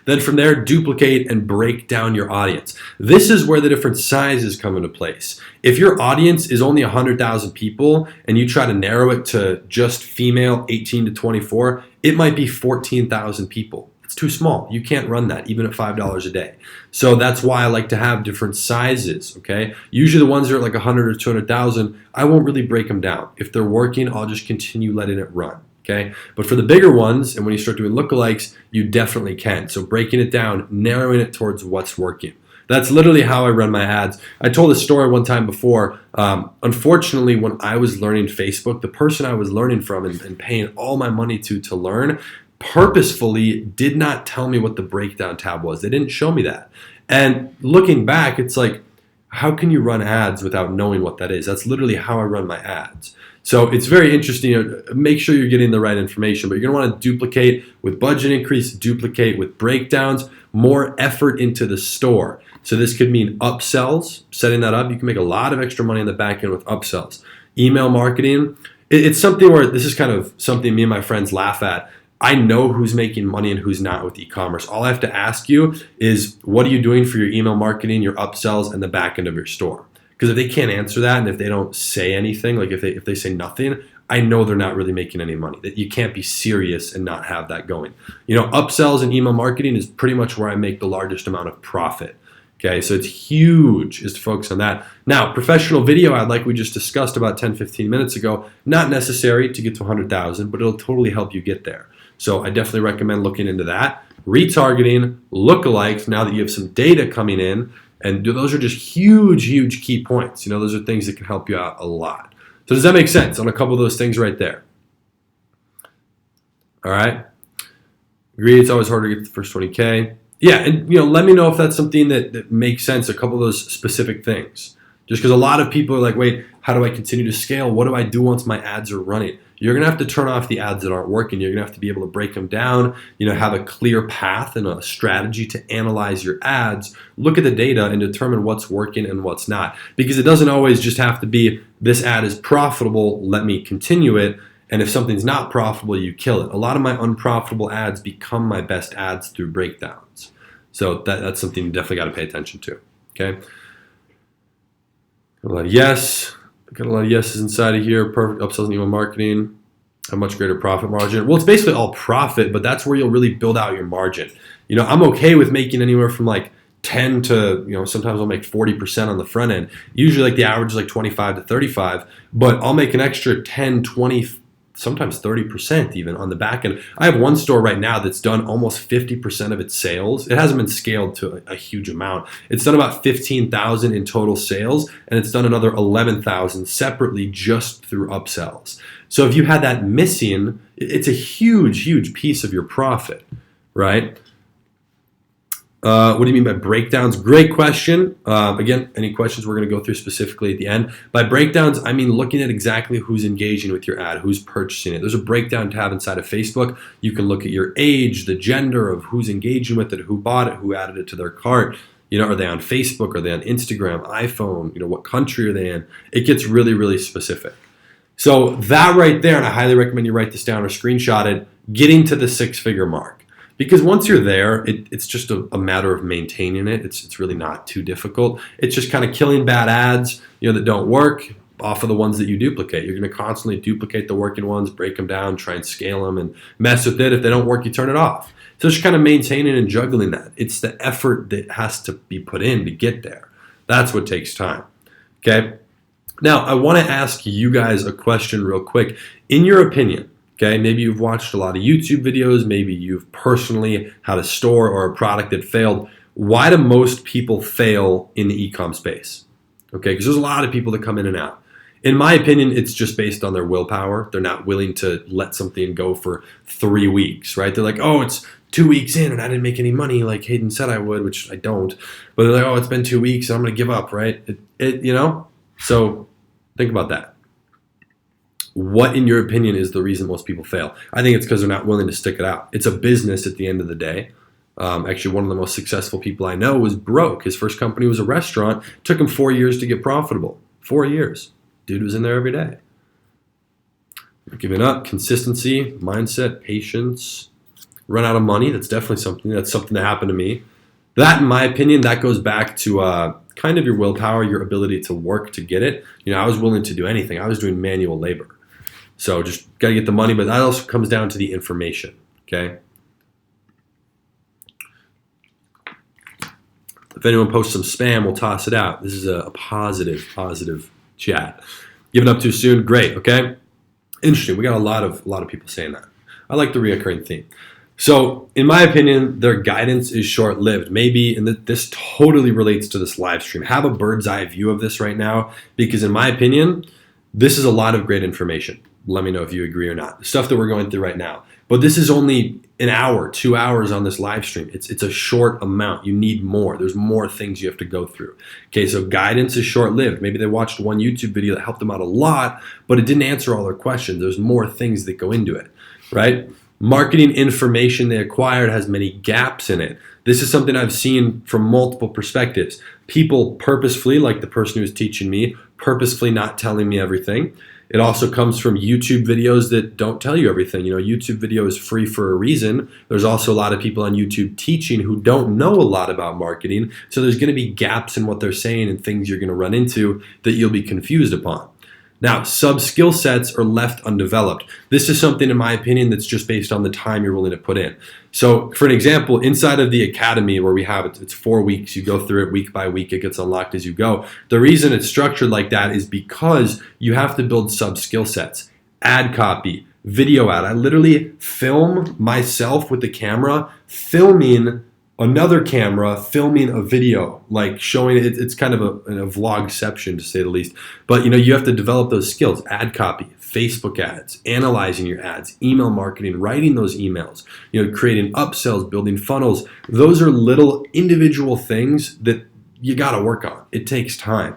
Then from there, duplicate and break down your audience. This is where the different sizes come into place. If your audience is only 100,000 people and you try to narrow it to just female 18 to 24, it might be 14,000 people. It's too small. You can't run that, even at $5 a day. So that's why I like to have different sizes, okay? Usually the ones that are like 100 or 200,000, I won't really break them down. If they're working, I'll just continue letting it run. Okay, but for the bigger ones, and when you start doing lookalikes, you definitely can. So breaking it down, narrowing it towards what's working. That's literally how I run my ads. I told a story one time before. Unfortunately, when I was learning Facebook, the person I was learning from and paying all my money to learn purposefully did not tell me what the breakdown tab was. They didn't show me that. And looking back, it's like, how can you run ads without knowing what that is? That's literally how I run my ads. So it's very interesting. Make sure you're getting the right information, but you're going to want to duplicate with budget increase, duplicate with breakdowns, more effort into the store. So this could mean upsells, setting that up. You can make a lot of extra money in the back end with upsells. Email marketing. It's something where this is kind of something me and my friends laugh at. I know who's making money and who's not with e-commerce. All I have to ask you is, what are you doing for your email marketing, your upsells, and the back end of your store? Because if they can't answer that, and if they don't say anything, like if they say nothing, I know they're not really making any money. That you can't be serious and not have that going. Upsells and email marketing is pretty much where I make the largest amount of profit. Okay, so it's huge is to focus on that. Now, professional video ad, like we just discussed about 10, 15 minutes ago, not necessary to get to 100,000, but it'll totally help you get there. So I definitely recommend looking into that. Retargeting, lookalikes, now that you have some data coming in, and those are just huge, huge key points. Those are things that can help you out a lot. So does that make sense on a couple of those things right there? All right. Agree, it's always harder to get the first 20K. Yeah, and let me know if that's something that makes sense, a couple of those specific things. Just because a lot of people are like, wait, how do I continue to scale? What do I do once my ads are running? You're going to have to turn off the ads that aren't working. You're going to have to be able to break them down, have a clear path and a strategy to analyze your ads, look at the data and determine what's working and what's not. Because it doesn't always just have to be, this ad is profitable, let me continue it. And if something's not profitable, you kill it. A lot of my unprofitable ads become my best ads through breakdowns. So that's something you definitely got to pay attention to, okay? Got a lot of yes. Got a lot of yeses inside of here. Perfect upsells and email marketing. A much greater profit margin. Well, it's basically all profit, but that's where you'll really build out your margin. I'm okay with making anywhere from like 10 to, sometimes I'll make 40% on the front end. Usually like the average is like 25 to 35, but I'll make an extra 10, 20, sometimes 30% even on the back end. I have one store right now that's done almost 50% of its sales. It hasn't been scaled to a huge amount. It's done about 15,000 in total sales, and it's done another 11,000 separately just through upsells. So if you had that missing, it's a huge, huge piece of your profit, right? What do you mean by breakdowns? Great question. Again, any questions we're going to go through specifically at the end. By breakdowns, I mean looking at exactly who's engaging with your ad, who's purchasing it. There's a breakdown tab inside of Facebook. You can look at your age, the gender of who's engaging with it, who bought it, who added it to their cart. Are they on Facebook? Are they on Instagram, iPhone? What country are they in? It gets really, really specific. So that right there, and I highly recommend you write this down or screenshot it, getting to the 6-figure mark. Because once you're there, it's just a matter of maintaining it. It's really not too difficult. It's just kind of killing bad ads, that don't work off of the ones that you duplicate. You're going to constantly duplicate the working ones, break them down, try and scale them, and mess with it. If they don't work, you turn it off. So just kind of maintaining and juggling that. It's the effort that has to be put in to get there. That's what takes time. Okay? Now, I want to ask you guys a question real quick. In your opinion, okay, maybe you've watched a lot of YouTube videos, maybe you've personally had a store or a product that failed. Why do most people fail in the e-com space? Okay, because there's a lot of people that come in and out. In my opinion, it's just based on their willpower. They're not willing to let something go for 3 weeks, right? They're like, oh, it's 2 weeks in and I didn't make any money like Hayden said I would, which I don't. But they're like, oh, it's been 2 weeks and I'm going to give up, right? So think about that. What, in your opinion, is the reason most people fail? I think it's because they're not willing to stick it out. It's a business at the end of the day. Actually, one of the most successful people I know was broke. His first company was a restaurant. It took him 4 years to get profitable. 4 years. Dude was in there every day. Not giving up, consistency, mindset, patience, run out of money. That's definitely something. That's something that happened to me. That, in my opinion, that goes back to kind of your willpower, your ability to work to get it. I was willing to do anything. I was doing manual labor. So just got to get the money, but that also comes down to the information, okay? If anyone posts some spam, we'll toss it out. This is a positive chat. Giving up too soon, great, okay? Interesting. We got a lot of people saying that. I like the reoccurring theme. So, in my opinion, their guidance is short-lived. Maybe, and this totally relates to this live stream. Have a bird's eye view of this right now, because in my opinion, this is a lot of great information. Let me know if you agree or not. The stuff that we're going through right now. But this is only an hour, 2 hours on this live stream. It's a short amount. You need more. There's more things you have to go through. Okay, so guidance is short-lived. Maybe they watched one YouTube video that helped them out a lot, but it didn't answer all their questions. There's more things that go into it, right? Marketing information they acquired has many gaps in it. This is something I've seen from multiple perspectives. People purposefully, like the person who's teaching me, purposefully not telling me everything. It also comes from YouTube videos that don't tell you everything. YouTube video is free for a reason. There's also a lot of people on YouTube teaching who don't know a lot about marketing. So there's going to be gaps in what they're saying and things you're going to run into that you'll be confused upon. Now, sub-skill sets are left undeveloped. This is something, in my opinion, that's just based on the time you're willing to put in. So, for an example, inside of the academy where we have it, it's 4 weeks. You go through it week by week. It gets unlocked as you go. The reason it's structured like that is because you have to build sub-skill sets. Ad copy, video ad. I literally film myself with the camera, filming another camera, filming a video, like showing it. It's kind of a vlogception, to say the least. But you have to develop those skills: ad copy, Facebook ads, analyzing your ads, email marketing, writing those emails, creating upsells, building funnels. Those are little individual things that you got to work on. It takes time.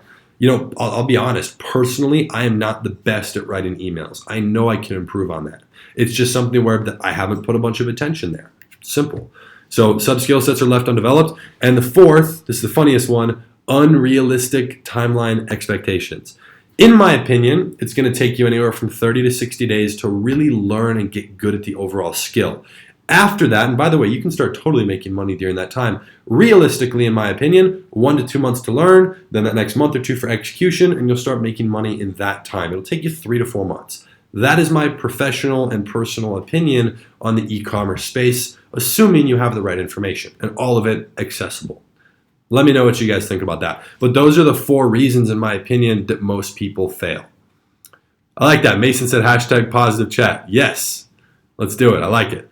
I'll be honest. Personally, I am not the best at writing emails. I know I can improve on that. It's just something where I haven't put a bunch of attention there. Simple. So sub-skill sets are left undeveloped. And the fourth, this is the funniest one, unrealistic timeline expectations. In my opinion, it's going to take you anywhere from 30 to 60 days to really learn and get good at the overall skill. After that, and by the way, you can start totally making money during that time. Realistically, in my opinion, 1 to 2 months to learn, then that next month or two for execution, and you'll start making money in that time. It'll take you 3 to 4 months. That is my professional and personal opinion on the e-commerce space, assuming you have the right information and all of it accessible. Let me know what you guys think about that. But those are the 4 reasons, in my opinion, that most people fail. I like that. Mason said hashtag positive chat. Yes, let's do it. I like it.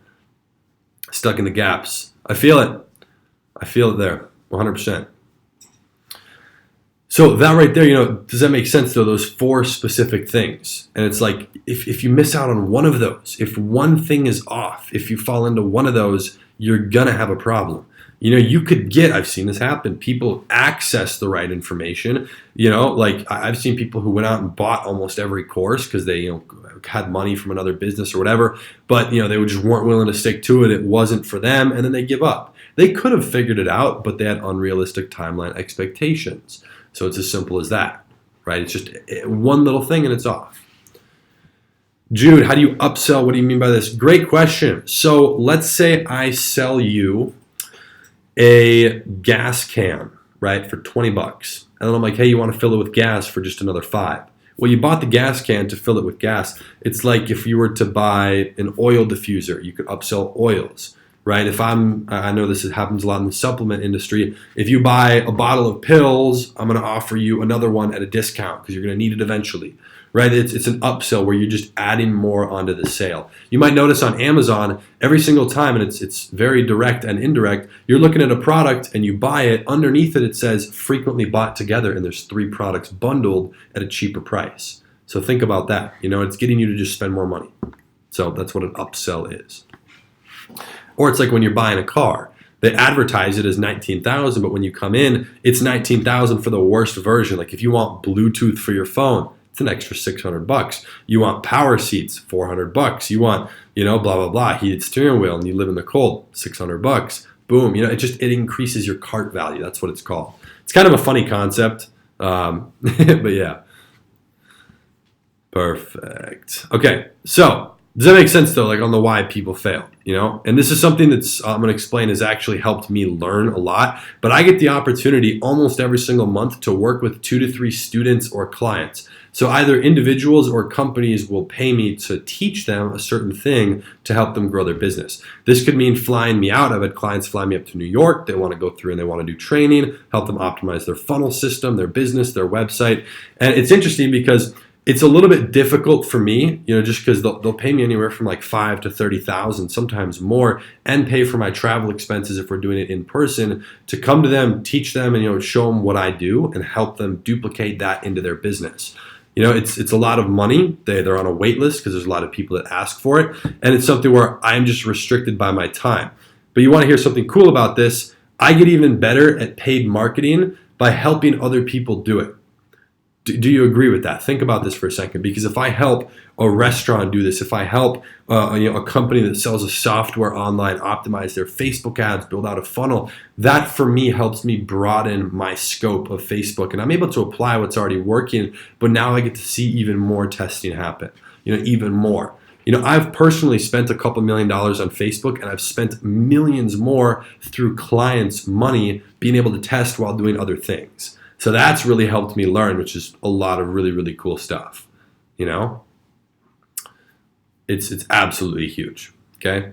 Stuck in the gaps. I feel it. I feel it there, 100%. So that right there, does that make sense though? Those 4 specific things. And it's like, if you miss out on one of those, if one thing is off, if you fall into one of those, you're gonna have a problem. You could get, I've seen this happen, people access the right information. Like I've seen people who went out and bought almost every course because they, had money from another business or whatever, but they just weren't willing to stick to it. It wasn't for them, and then they give up. They could have figured it out, but they had unrealistic timeline expectations. So it's as simple as that, right? It's just one little thing and it's off. Jude, how do you upsell? What do you mean by this? Great question. So let's say I sell you a gas can, right, for $20. And then I'm like, hey, you want to fill it with gas for just another $5? Well, you bought the gas can to fill it with gas. It's like if you were to buy an oil diffuser, you could upsell oils. Right? I know this happens a lot in the supplement industry. If you buy a bottle of pills, I'm going to offer you another one at a discount because you're going to need it eventually. Right? It's an upsell where you're just adding more onto the sale. You might notice on Amazon every single time, and it's very direct and indirect, you're looking at a product and you buy it. Underneath it, it says frequently bought together, and there's 3 products bundled at a cheaper price. So think about that. It's getting you to just spend more money. So that's what an upsell is. Or it's like when you're buying a car. They advertise it as $19,000, but when you come in, it's $19,000 for the worst version. Like if you want Bluetooth for your phone, it's an extra $600. You want power seats, $400. You want, blah, blah, blah, heated steering wheel, and you live in the cold, $600. Boom. It increases your cart value. That's what it's called. It's kind of a funny concept. But yeah. Perfect. Okay. So does that make sense though? Like on the why people fail, And this is something that's I'm going to explain has actually helped me learn a lot. But I get the opportunity almost every single month to work with 2 to 3 students or clients. So either individuals or companies will pay me to teach them a certain thing to help them grow their business. This could mean flying me out. I've had clients fly me up to New York. They want to go through and they want to do training, help them optimize their funnel system, their business, their website. And it's interesting because it's a little bit difficult for me, just because they'll pay me anywhere from like $5,000 to $30,000, sometimes more, and pay for my travel expenses if we're doing it in person to come to them, teach them, and show them what I do and help them duplicate that into their business. It's a lot of money. They're on a wait list because there's a lot of people that ask for it, and it's something where I'm just restricted by my time. But you want to hear something cool about this? I get even better at paid marketing by helping other people do it. Do you agree with that? Think about this for a second, because if I help a restaurant do this, if I help a company that sells a software online optimize their Facebook ads, build out a funnel, that for me helps me broaden my scope of Facebook, and I'm able to apply what's already working, but now I get to see even more testing happen, even more. I've personally spent a couple $1 million on Facebook, and I've spent millions more through clients' money being able to test while doing other things. So that's really helped me learn, which is a lot of really, really cool stuff. It's absolutely huge. Okay.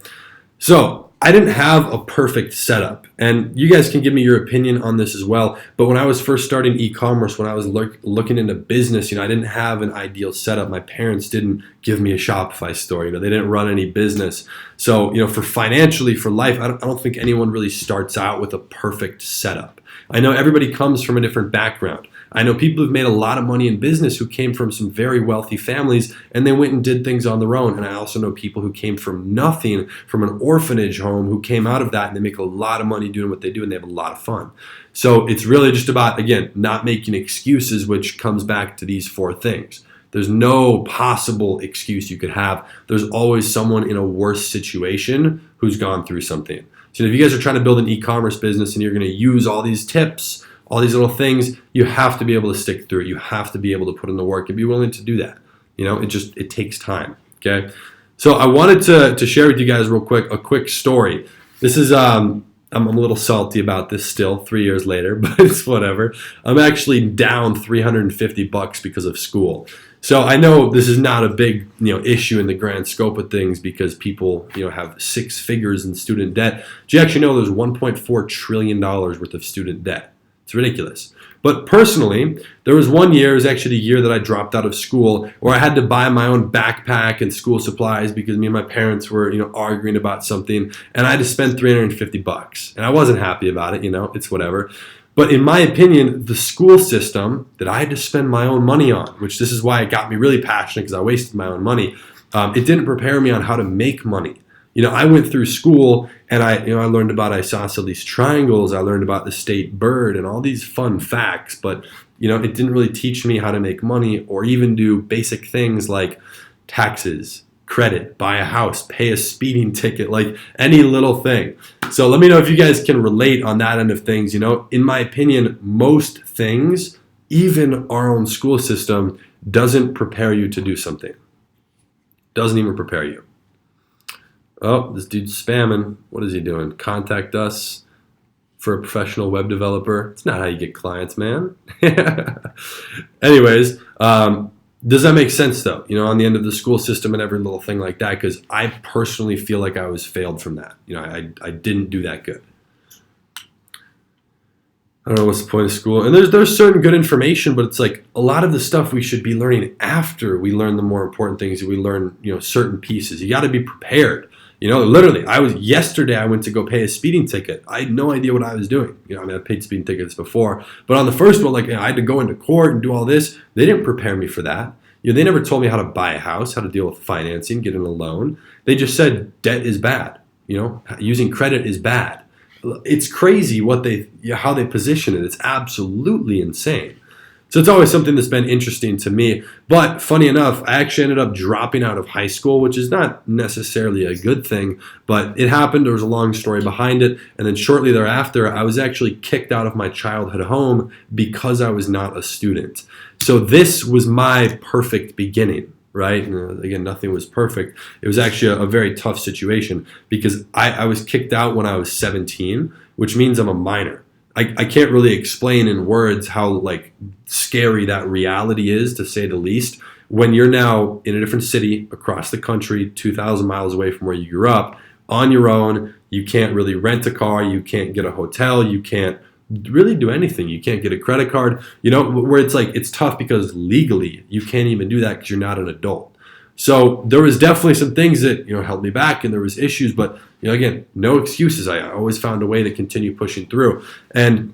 So I didn't have a perfect setup, and you guys can give me your opinion on this as well. But when I was first starting e-commerce, when I was looking into business, I didn't have an ideal setup. My parents didn't give me a Shopify store. They didn't run any business. So, for financially, for life, I don't think anyone really starts out with a perfect setup. I know everybody comes from a different background. I know people who've made a lot of money in business who came from some very wealthy families and they went and did things on their own. And I also know people who came from nothing, from an orphanage home, who came out of that and they make a lot of money doing what they do and they have a lot of fun. So it's really just about, again, not making excuses, which comes back to these 4 things. There's no possible excuse you could have. There's always someone in a worse situation who's gone through something. So if you guys are trying to build an e-commerce business and you're going to use all these tips, all these little things, you have to be able to stick through it. You have to be able to put in the work and be willing to do that. It takes time. Okay. So I wanted to share with you guys real quick, a quick story. This is, I'm a little salty about this still 3 years later, but it's whatever. I'm actually down $350 because of school. So I know this is not a big, issue in the grand scope of things because people, have 6 figures in student debt. Do you actually know there's $1.4 trillion worth of student debt? It's ridiculous. But personally, there was one year, it was actually the year that I dropped out of school, where I had to buy my own backpack and school supplies because me and my parents were, arguing about something, and I had to spend $350. And I wasn't happy about it, it's whatever. But in my opinion, the school system that I had to spend my own money on, which this is why it got me really passionate because I wasted my own money, it didn't prepare me on how to make money. I went through school and I learned about isosceles triangles. I learned about the state bird and all these fun facts, but, it didn't really teach me how to make money or even do basic things like taxes, credit, buy a house, pay a speeding ticket, like any little thing. So let me know if you guys can relate on that end of things. In my opinion, most things, even our own school system, doesn't prepare you to do something. Doesn't even prepare you. Oh, this dude's spamming. What is he doing? Contact us for a professional web developer. It's not how you get clients, man. Anyways, does that make sense though? On the end of the school system and every little thing like that, because I personally feel like I was failed from that. I didn't do that good. I don't know what's the point of school. And there's certain good information, but it's like a lot of the stuff we should be learning after we learn the more important things. We learn, certain pieces. You got to be prepared. Literally, yesterday I went to go pay a speeding ticket. I had no idea what I was doing. I've paid speeding tickets before, but on the first one, I had to go into court and do all this. They didn't prepare me for that. They never told me how to buy a house, how to deal with financing, getting a loan. They just said debt is bad. Using credit is bad. It's crazy how they position it. It's absolutely insane. So it's always something that's been interesting to me. But funny enough, I actually ended up dropping out of high school, which is not necessarily a good thing, but it happened. There was a long story behind it. And then shortly thereafter, I was actually kicked out of my childhood home because I was not a student. So this was my perfect beginning, right? And again, nothing was perfect. It was actually a very tough situation because I was kicked out when I was 17, which means I'm a minor. I can't really explain in words how scary that reality is, to say the least, when you're now in a different city across the country, 2,000 miles away from where you grew up, on your own. You can't really rent a car. You can't get a hotel. You can't really do anything. You can't get a credit card, where it's tough because legally you can't even do that because you're not an adult. So there was definitely some things that, held me back, and there was issues, but again, no excuses. I always found a way to continue pushing through. And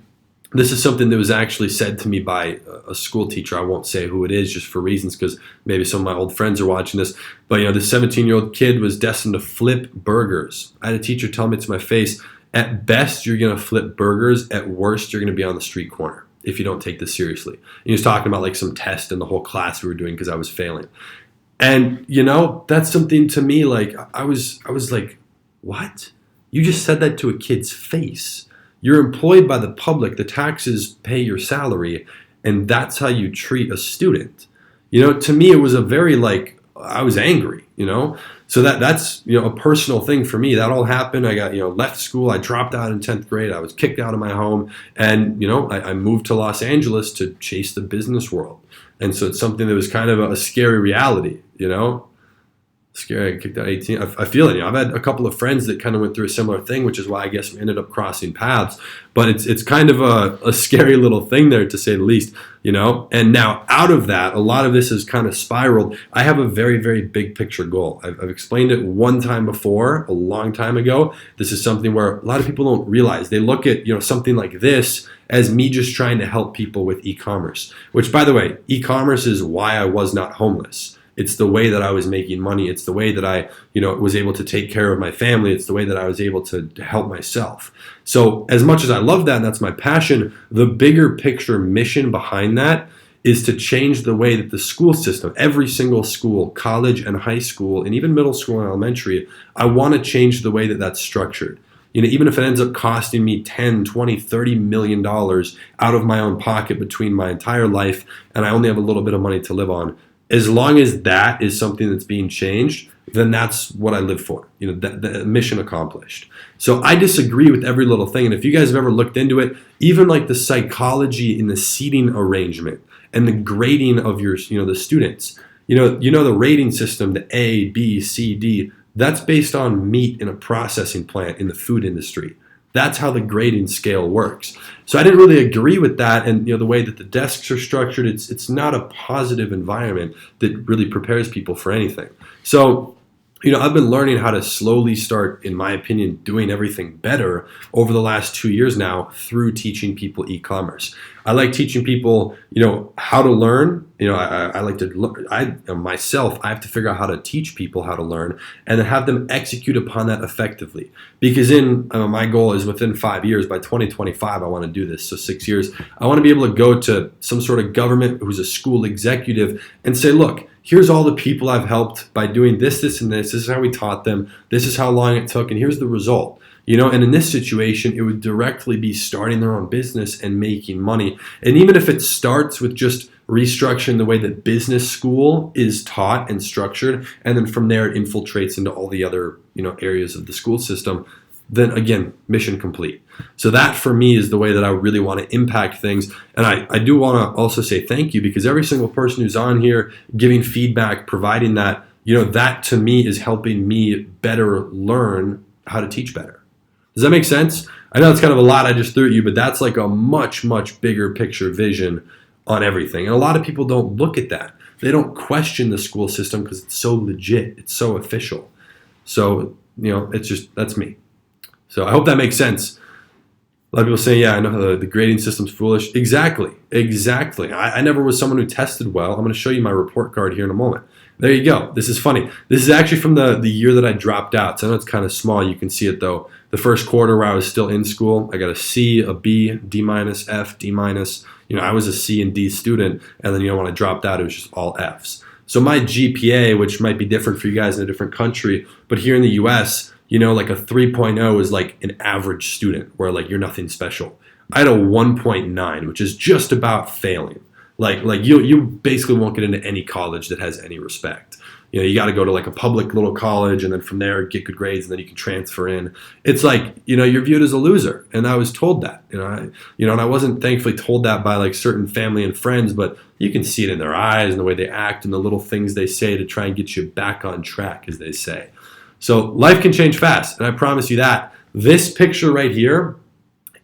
this is something that was actually said to me by a school teacher. I won't say who it is just for reasons, because maybe some of my old friends are watching this. But this 17-year-old kid was destined to flip burgers. I had a teacher tell me to my face, at best, you're going to flip burgers. At worst, you're going to be on the street corner if you don't take this seriously. And he was talking about some test in the whole class we were doing because I was failing. And, that's something to me, I was like, what? You just said that to a kid's face. You're employed by the public. The taxes pay your salary, and that's how you treat a student. To me, it was a very, I was angry, So that's, a personal thing for me. That all happened. I got, left school. I dropped out in 10th grade. I was kicked out of my home. And, I moved to Los Angeles to chase the business world. And so it's something that was kind of a scary reality, Scary. I kicked out 18. I feel it. I've had a couple of friends that kind of went through a similar thing, which is why I guess we ended up crossing paths. But it's kind of a scary little thing there, to say the least, And now out of that, a lot of this has kind of spiraled. I have a very, very big picture goal. I've explained it one time before, a long time ago. This is something where a lot of people don't realize. They look at something like this as me just trying to help people with e-commerce. Which, by the way, e-commerce is why I was not homeless. It's the way that I was making money. It's the way that I, was able to take care of my family. It's the way that I was able to help myself. So as much as I love that, and that's my passion, the bigger picture mission behind that is to change the way that the school system, every single school, college and high school, and even middle school and elementary, I want to change the way that that's structured. Even if it ends up costing me 10, 20, 30 million dollars out of my own pocket between my entire life, and I only have a little bit of money to live on, as long as that is something that's being changed, then that's what I live for. The mission accomplished. So I disagree with every little thing. And if you guys have ever looked into it, even the psychology in the seating arrangement and the grading of your, the students, the rating system, the A, B, C, D, that's based on meat in a processing plant in the food industry. That's how the grading scale works. So I didn't really agree with that, and the way that the desks are structured, it's not a positive environment that really prepares people for anything. So I've been learning how to slowly start, in my opinion, doing everything better over the last 2 years now through teaching people e-commerce. I like teaching people, how to learn. I like to learn. I have to figure out how to teach people how to learn and then have them execute upon that effectively. Because my goal is within 5 years, by 2025, I want to do this. So 6 years, I want to be able to go to some sort of government who's a school executive and say, look, here's all the people I've helped by doing this, this, and this. This is how we taught them. This is how long it took, and here's the result. And in this situation, it would directly be starting their own business and making money. And even if it starts with just restructuring the way that business school is taught and structured, and then from there it infiltrates into all the other, areas of the school system, then again, mission complete. So that for me is the way that I really want to impact things. And I do want to also say thank you, because every single person who's on here giving feedback, providing that, that to me is helping me better learn how to teach better. Does that make sense? I know it's kind of a lot I just threw at you, but that's a much, much bigger picture vision on everything. And a lot of people don't look at that. They don't question the school system because it's so legit. It's so official. So, that's me. So I hope that makes sense. A lot of people say, yeah, I know the grading system's foolish. Exactly. I never was someone who tested well. I'm going to show you my report card here in a moment. There you go. This is funny. This is actually from the year that I dropped out. So I know it's kind of small. You can see it though. The first quarter where I was still in school, I got a C, a B, D minus, F, D minus. I was a C and D student. And then, when I dropped out, it was just all Fs. So my GPA, which might be different for you guys in a different country, but here in the US, like a 3.0 is like an average student where like you're nothing special. I had a 1.9, which is just about failing. Like you basically won't get into any college that has any respect. You got to go to like a public little college and then from there get good grades and then you can transfer in. It's like, you're viewed as a loser. And I was told that, and I wasn't thankfully told that by like certain family and friends, but you can see it in their eyes and the way they act and the little things they say to try and get you back on track, as they say. So life can change fast, and I promise you that. This picture right here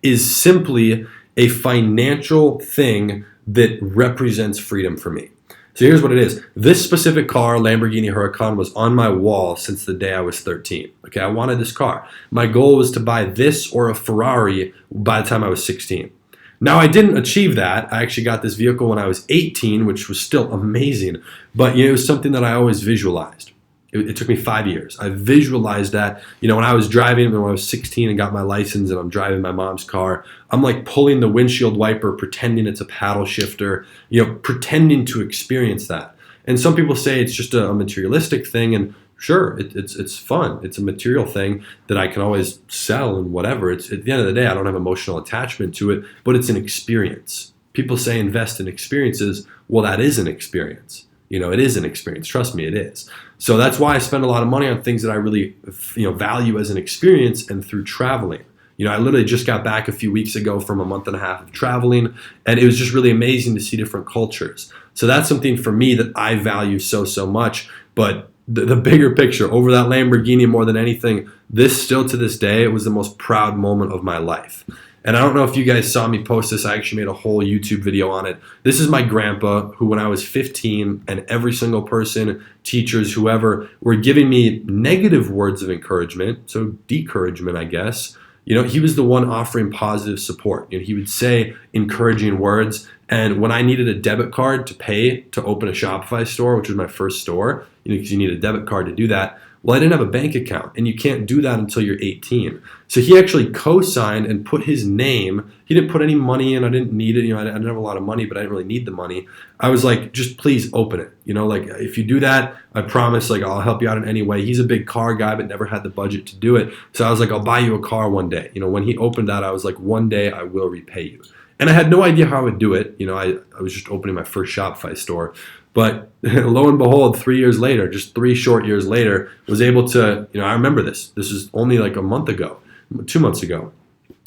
is simply a financial thing that represents freedom for me. So here's what it is. This specific car, Lamborghini Huracan, was on my wall since the day I was 13. Okay, I wanted this car. My goal was to buy this or a Ferrari by the time I was 16. Now, I didn't achieve that. I actually got this vehicle when I was 18, which was still amazing. But it was something that I always visualized. It took me 5 years. I visualized that, when I was driving, when I was 16 and got my license and I'm driving my mom's car, I'm like pulling the windshield wiper, pretending it's a paddle shifter, pretending to experience that. And some people say it's just a materialistic thing, and sure, it's fun. It's a material thing that I can always sell and whatever. It's at the end of the day, I don't have emotional attachment to it, but it's an experience. People say invest in experiences. Well, that is an experience. It is an experience. Trust me, it is. So that's why I spend a lot of money on things that I really, value as an experience and through traveling. I literally just got back a few weeks ago from a month and a half of traveling, and it was just really amazing to see different cultures. So that's something for me that I value so much. But the bigger picture, over that Lamborghini more than anything, this still to this day, it was the most proud moment of my life. And I don't know if you guys saw me post this. I actually made a whole YouTube video on it. This is my grandpa, who when I was 15, and every single person, teachers, whoever, were giving me negative words of encouragement, so decouragement, I guess. He was the one offering positive support. He would say encouraging words. And when I needed a debit card to pay to open a Shopify store, which was my first store, because you need a debit card to do that, well, I didn't have a bank account, and you can't do that until you're 18. So he actually co-signed and put his name. He didn't put any money in. I didn't need it. I didn't have a lot of money, but I didn't really need the money. I was like, just please open it. If you do that, I promise, I'll help you out in any way. He's a big car guy, but never had the budget to do it. So I was like, I'll buy you a car one day. When he opened that, I was like, one day I will repay you. And I had no idea how I would do it. I was just opening my first Shopify store. But lo and behold, 3 years later, just 3 short years later, was able to, I remember this. This is only like a month ago, 2 months ago.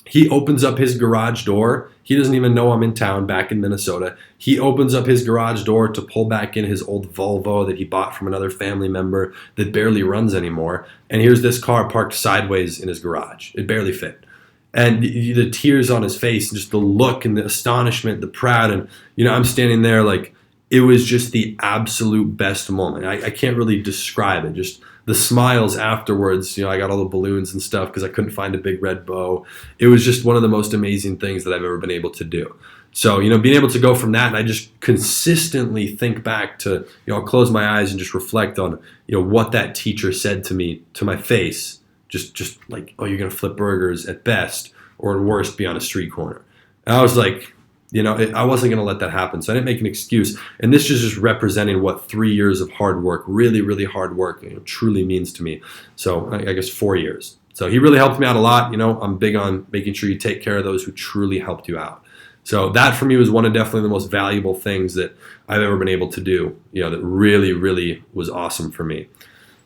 He opens up his garage door. He doesn't even know I'm in town back in Minnesota. He opens up his garage door to pull back in his old Volvo that he bought from another family member that barely runs anymore. And here's this car parked sideways in his garage. It barely fit. And the tears on his face, and just the look and the astonishment, the pride. And, I'm standing there like, it was just the absolute best moment. I can't really describe it. Just the smiles afterwards. I got all the balloons and stuff because I couldn't find a big red bow. It was just one of the most amazing things that I've ever been able to do. So, being able to go from that, and I just consistently think back to, I'll close my eyes and just reflect on, what that teacher said to me, to my face. Just like, oh, you're going to flip burgers at best, or at worst, be on a street corner. And I was like, I wasn't going to let that happen. So I didn't make an excuse. And this is just representing what 3 years of hard work, really, really hard work, truly means to me. So I guess 4 years. So he really helped me out a lot. I'm big on making sure you take care of those who truly helped you out. So that for me was one of definitely the most valuable things that I've ever been able to do, that really, really was awesome for me.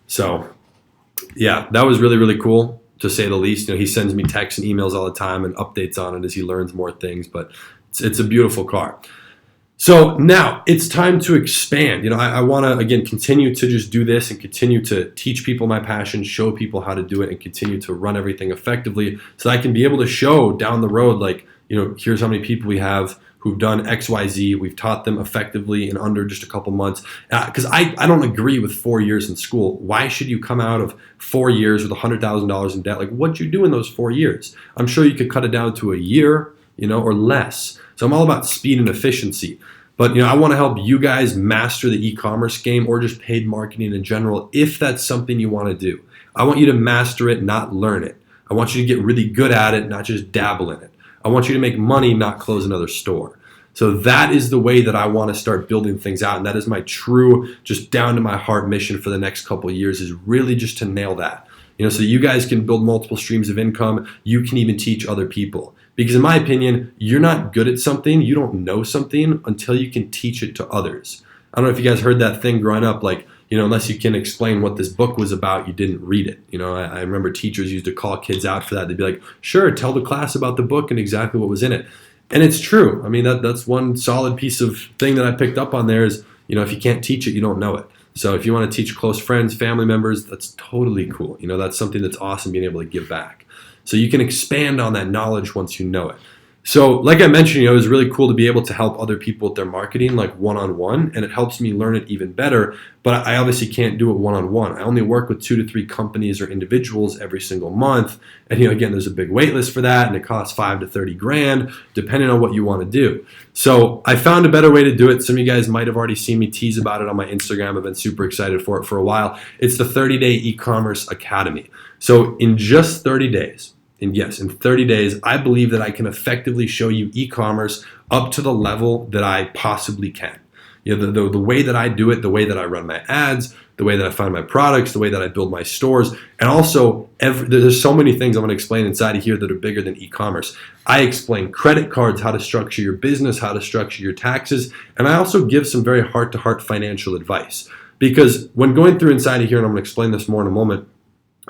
So yeah, that was really, really cool, to say the least. He sends me texts and emails all the time and updates on it as he learns more things, but it's a beautiful car. So now it's time to expand. I want to, again, continue to just do this and continue to teach people my passion, show people how to do it, and continue to run everything effectively so I can be able to show down the road, here's how many people we have who've done XYZ. We've taught them effectively in under just a couple months. Because I don't agree with 4 years in school. Why should you come out of 4 years with $100,000 in debt? Like, what'd you do in those 4 years? I'm sure you could cut it down to a year, or less. So I'm all about speed and efficiency. But I want to help you guys master the e-commerce game or just paid marketing in general if that's something you want to do. I want you to master it, not learn it. I want you to get really good at it, not just dabble in it. I want you to make money, not close another store. So that is the way that I want to start building things out. And that is my true, just down to my heart mission for the next couple of years, is really just to nail that. So you guys can build multiple streams of income. You can even teach other people. Because in my opinion, you're not good at something, you don't know something until you can teach it to others. I don't know if you guys heard that thing growing up, like, unless you can explain what this book was about, you didn't read it. I remember teachers used to call kids out for that. They'd be like, sure, tell the class about the book and exactly what was in it. And it's true. I mean, that's one solid piece of thing that I picked up on there is, if you can't teach it, you don't know it. So if you want to teach close friends, family members, that's totally cool. That's something that's awesome, being able to give back. So you can expand on that knowledge once you know it. So like I mentioned, it was really cool to be able to help other people with their marketing, like one-on-one, and it helps me learn it even better. But I obviously can't do it one-on-one. I only work with 2 to 3 companies or individuals every single month. And again, there's a big wait list for that, and it costs $5 to $30 grand, depending on what you want to do. So I found a better way to do it. Some of you guys might have already seen me tease about it on my Instagram. I've been super excited for it for a while. It's the 30-Day E-Commerce Academy. So in just 30 days, and yes, in 30 days, I believe that I can effectively show you e-commerce up to the level that I possibly can. The way that I do it, the way that I run my ads, the way that I find my products, the way that I build my stores, and also there's so many things I'm going to explain inside of here that are bigger than e-commerce. I explain credit cards, how to structure your business, how to structure your taxes, and I also give some very heart-to-heart financial advice. Because when going through inside of here, and I'm going to explain this more in a moment,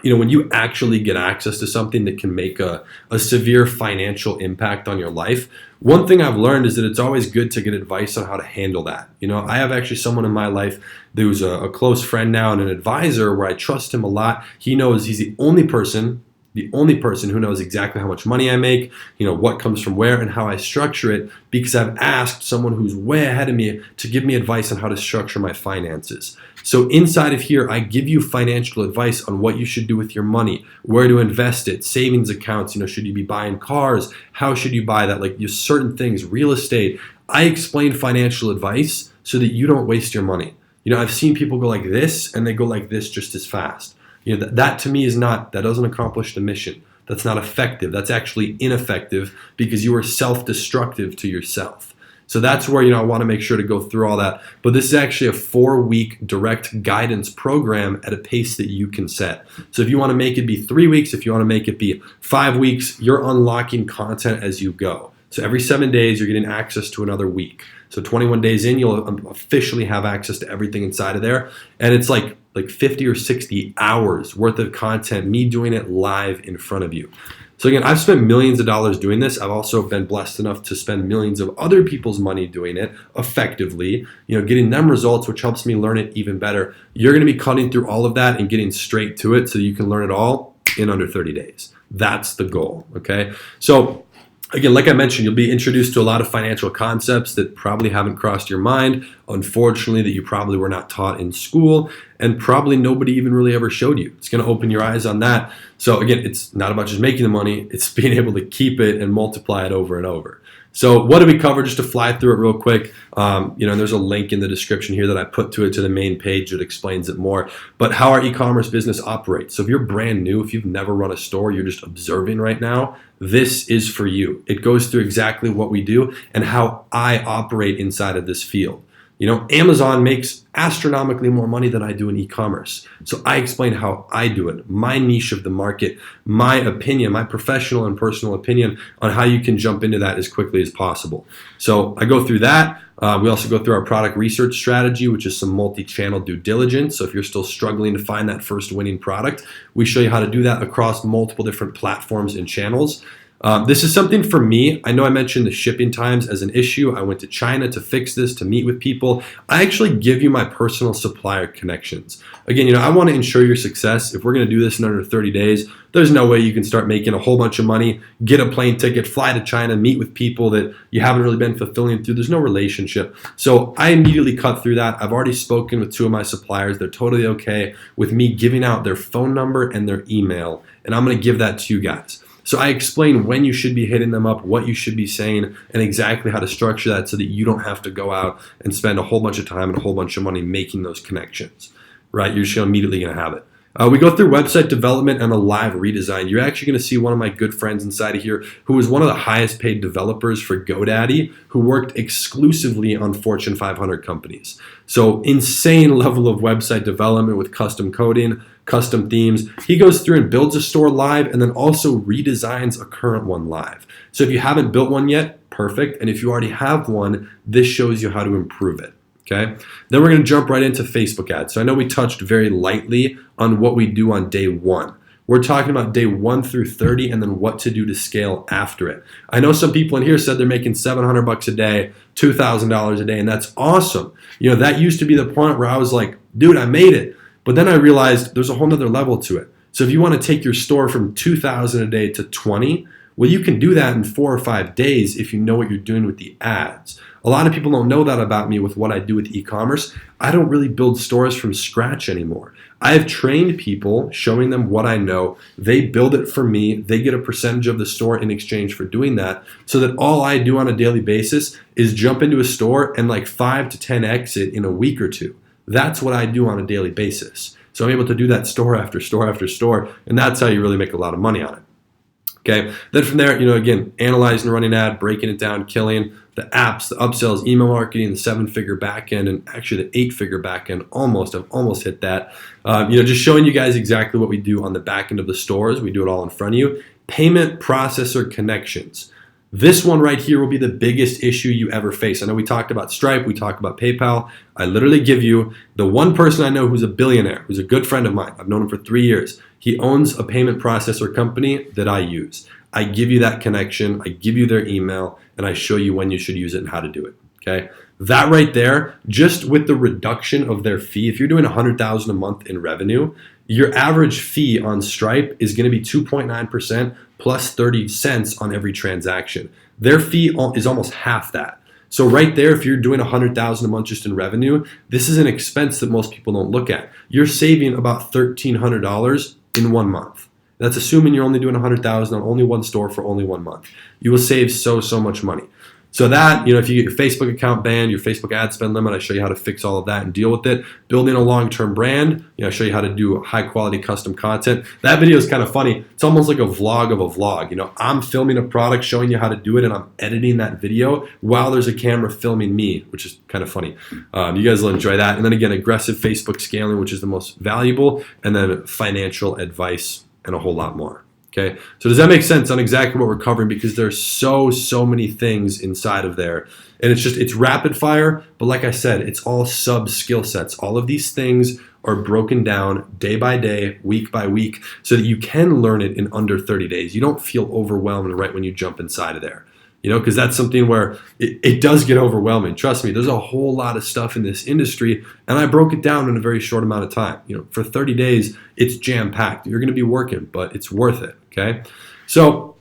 when you actually get access to something that can make a severe financial impact on your life, one thing I've learned is that it's always good to get advice on how to handle that. I have actually someone in my life who's a close friend now and an advisor where I trust him a lot. He knows he's the only person who knows exactly how much money I make, what comes from where and how I structure it, because I've asked someone who's way ahead of me to give me advice on how to structure my finances. So inside of here, I give you financial advice on what you should do with your money, where to invest it, savings accounts, should you be buying cars? How should you buy that? Like certain things, real estate. I explain financial advice so that you don't waste your money. I've seen people go like this and they go like this just as fast. That to me that doesn't accomplish the mission. That's not effective. That's actually ineffective because you are self-destructive to yourself. So that's where, I want to make sure to go through all that. But this is actually a 4-week direct guidance program at a pace that you can set. So if you want to make it be 3 weeks, if you want to make it be 5 weeks, you're unlocking content as you go. So every 7 days, you're getting access to another week. So 21 days in, you'll officially have access to everything inside of there. And it's like 50 or 60 hours worth of content, me doing it live in front of you. So again, I've spent millions of dollars doing this. I've also been blessed enough to spend millions of other people's money doing it effectively, getting them results, which helps me learn it even better. You're going to be cutting through all of that and getting straight to it so you can learn it all in under 30 days. That's the goal, okay? So again, like I mentioned, you'll be introduced to a lot of financial concepts that probably haven't crossed your mind, unfortunately, that you probably were not taught in school, and probably nobody even really ever showed you. It's going to open your eyes on that. So again, it's not about just making the money, it's being able to keep it and multiply it over and over. So what did we cover? Just to fly through it real quick, and there's a link in the description here that I put to the main page that explains it more. But how our e-commerce business operates. So if you're brand new, if you've never run a store, you're just observing right now, this is for you. It goes through exactly what we do and how I operate inside of this field. Amazon makes astronomically more money than I do in e-commerce. So I explain how I do it, my niche of the market, my opinion, my professional and personal opinion on how you can jump into that as quickly as possible. So I go through that. We also go through our product research strategy, which is some multi-channel due diligence. So if you're still struggling to find that first winning product, we show you how to do that across multiple different platforms and channels. This is something for me. I know I mentioned the shipping times as an issue. I went to China to fix this, to meet with people. I actually give you my personal supplier connections. Again, I want to ensure your success. If we're going to do this in under 30 days, there's no way you can start making a whole bunch of money, get a plane ticket, fly to China, meet with people that you haven't really been fulfilling through. There's no relationship. So I immediately cut through that. I've already spoken with 2 of my suppliers. They're totally okay with me giving out their phone number and their email, and I'm going to give that to you guys. So I explain when you should be hitting them up, what you should be saying, and exactly how to structure that so that you don't have to go out and spend a whole bunch of time and a whole bunch of money making those connections, right? You're just immediately going to have it. We go through website development and a live redesign. You're actually going to see one of my good friends inside of here who was one of the highest paid developers for GoDaddy, who worked exclusively on Fortune 500 companies. So insane level of website development with custom coding, custom themes. He goes through and builds a store live and then also redesigns a current one live. So if you haven't built one yet, perfect. And if you already have one, this shows you how to improve it. Okay. Then we're going to jump right into Facebook ads. So I know we touched very lightly on what we do on day 1. We're talking about day 1 through 30 and then what to do to scale after it. I know some people in here said they're making $700 a day, $2,000 a day, and that's awesome. That used to be the point where I was like, dude, I made it. But then I realized there's a whole nother level to it. So if you want to take your store from 2,000 a day to 20, well, you can do that in 4 or 5 days if you know what you're doing with the ads. A lot of people don't know that about me with what I do with e-commerce. I don't really build stores from scratch anymore. I have trained people, showing them what I know. They build it for me. They get a percentage of the store in exchange for doing that, so that all I do on a daily basis is jump into a store and like 5 to 10 exit in a week or 2. That's what I do on a daily basis. So I'm able to do that store after store after store, and that's how you really make a lot of money on it. Okay. Then from there, again, analyzing, running ad, breaking it down, killing the apps, the upsells, email marketing, the 7-figure backend, and actually the 8-figure backend. I've almost hit that. Just showing you guys exactly what we do on the back end of the stores. We do it all in front of you. Payment processor connections. This one right here will be the biggest issue you ever face. I know we talked about Stripe, we talked about PayPal. I literally give you the one person I know who's a billionaire, who's a good friend of mine. I've known him for 3 years. He owns a payment processor company that I use. I give you that connection, I give you their email, and I show you when you should use it and how to do it, okay? That right there, just with the reduction of their fee, if you're doing $100,000 a month in revenue, your average fee on Stripe is going to be 2.9% plus 30 cents on every transaction. Their fee is almost half that. So right there, if you're doing $100,000 a month just in revenue, this is an expense that most people don't look at. You're saving about $1,300 in 1 month. That's assuming you're only doing $100,000 on only one store for only 1 month. You will save so much money. So that, if you get your Facebook account banned, your Facebook ad spend limit, I show you how to fix all of that and deal with it. Building a long-term brand, I show you how to do high-quality custom content. That video is kind of funny. It's almost like a vlog of a vlog. I'm filming a product, showing you how to do it, and I'm editing that video while there's a camera filming me, which is kind of funny. You guys will enjoy that. And then again, aggressive Facebook scaling, which is the most valuable, and then financial advice and a whole lot more. Okay, so does that make sense on exactly what we're covering? Because there's so many things inside of there. And it's rapid fire, but like I said, it's all sub skill sets. All of these things are broken down day by day, week by week, so that you can learn it in under 30 days. You don't feel overwhelmed right when you jump inside of there. Because that's something where it does get overwhelming. Trust me, there's a whole lot of stuff in this industry, and I broke it down in a very short amount of time. For 30 days, it's jam-packed. You're going to be working, but it's worth it, okay? So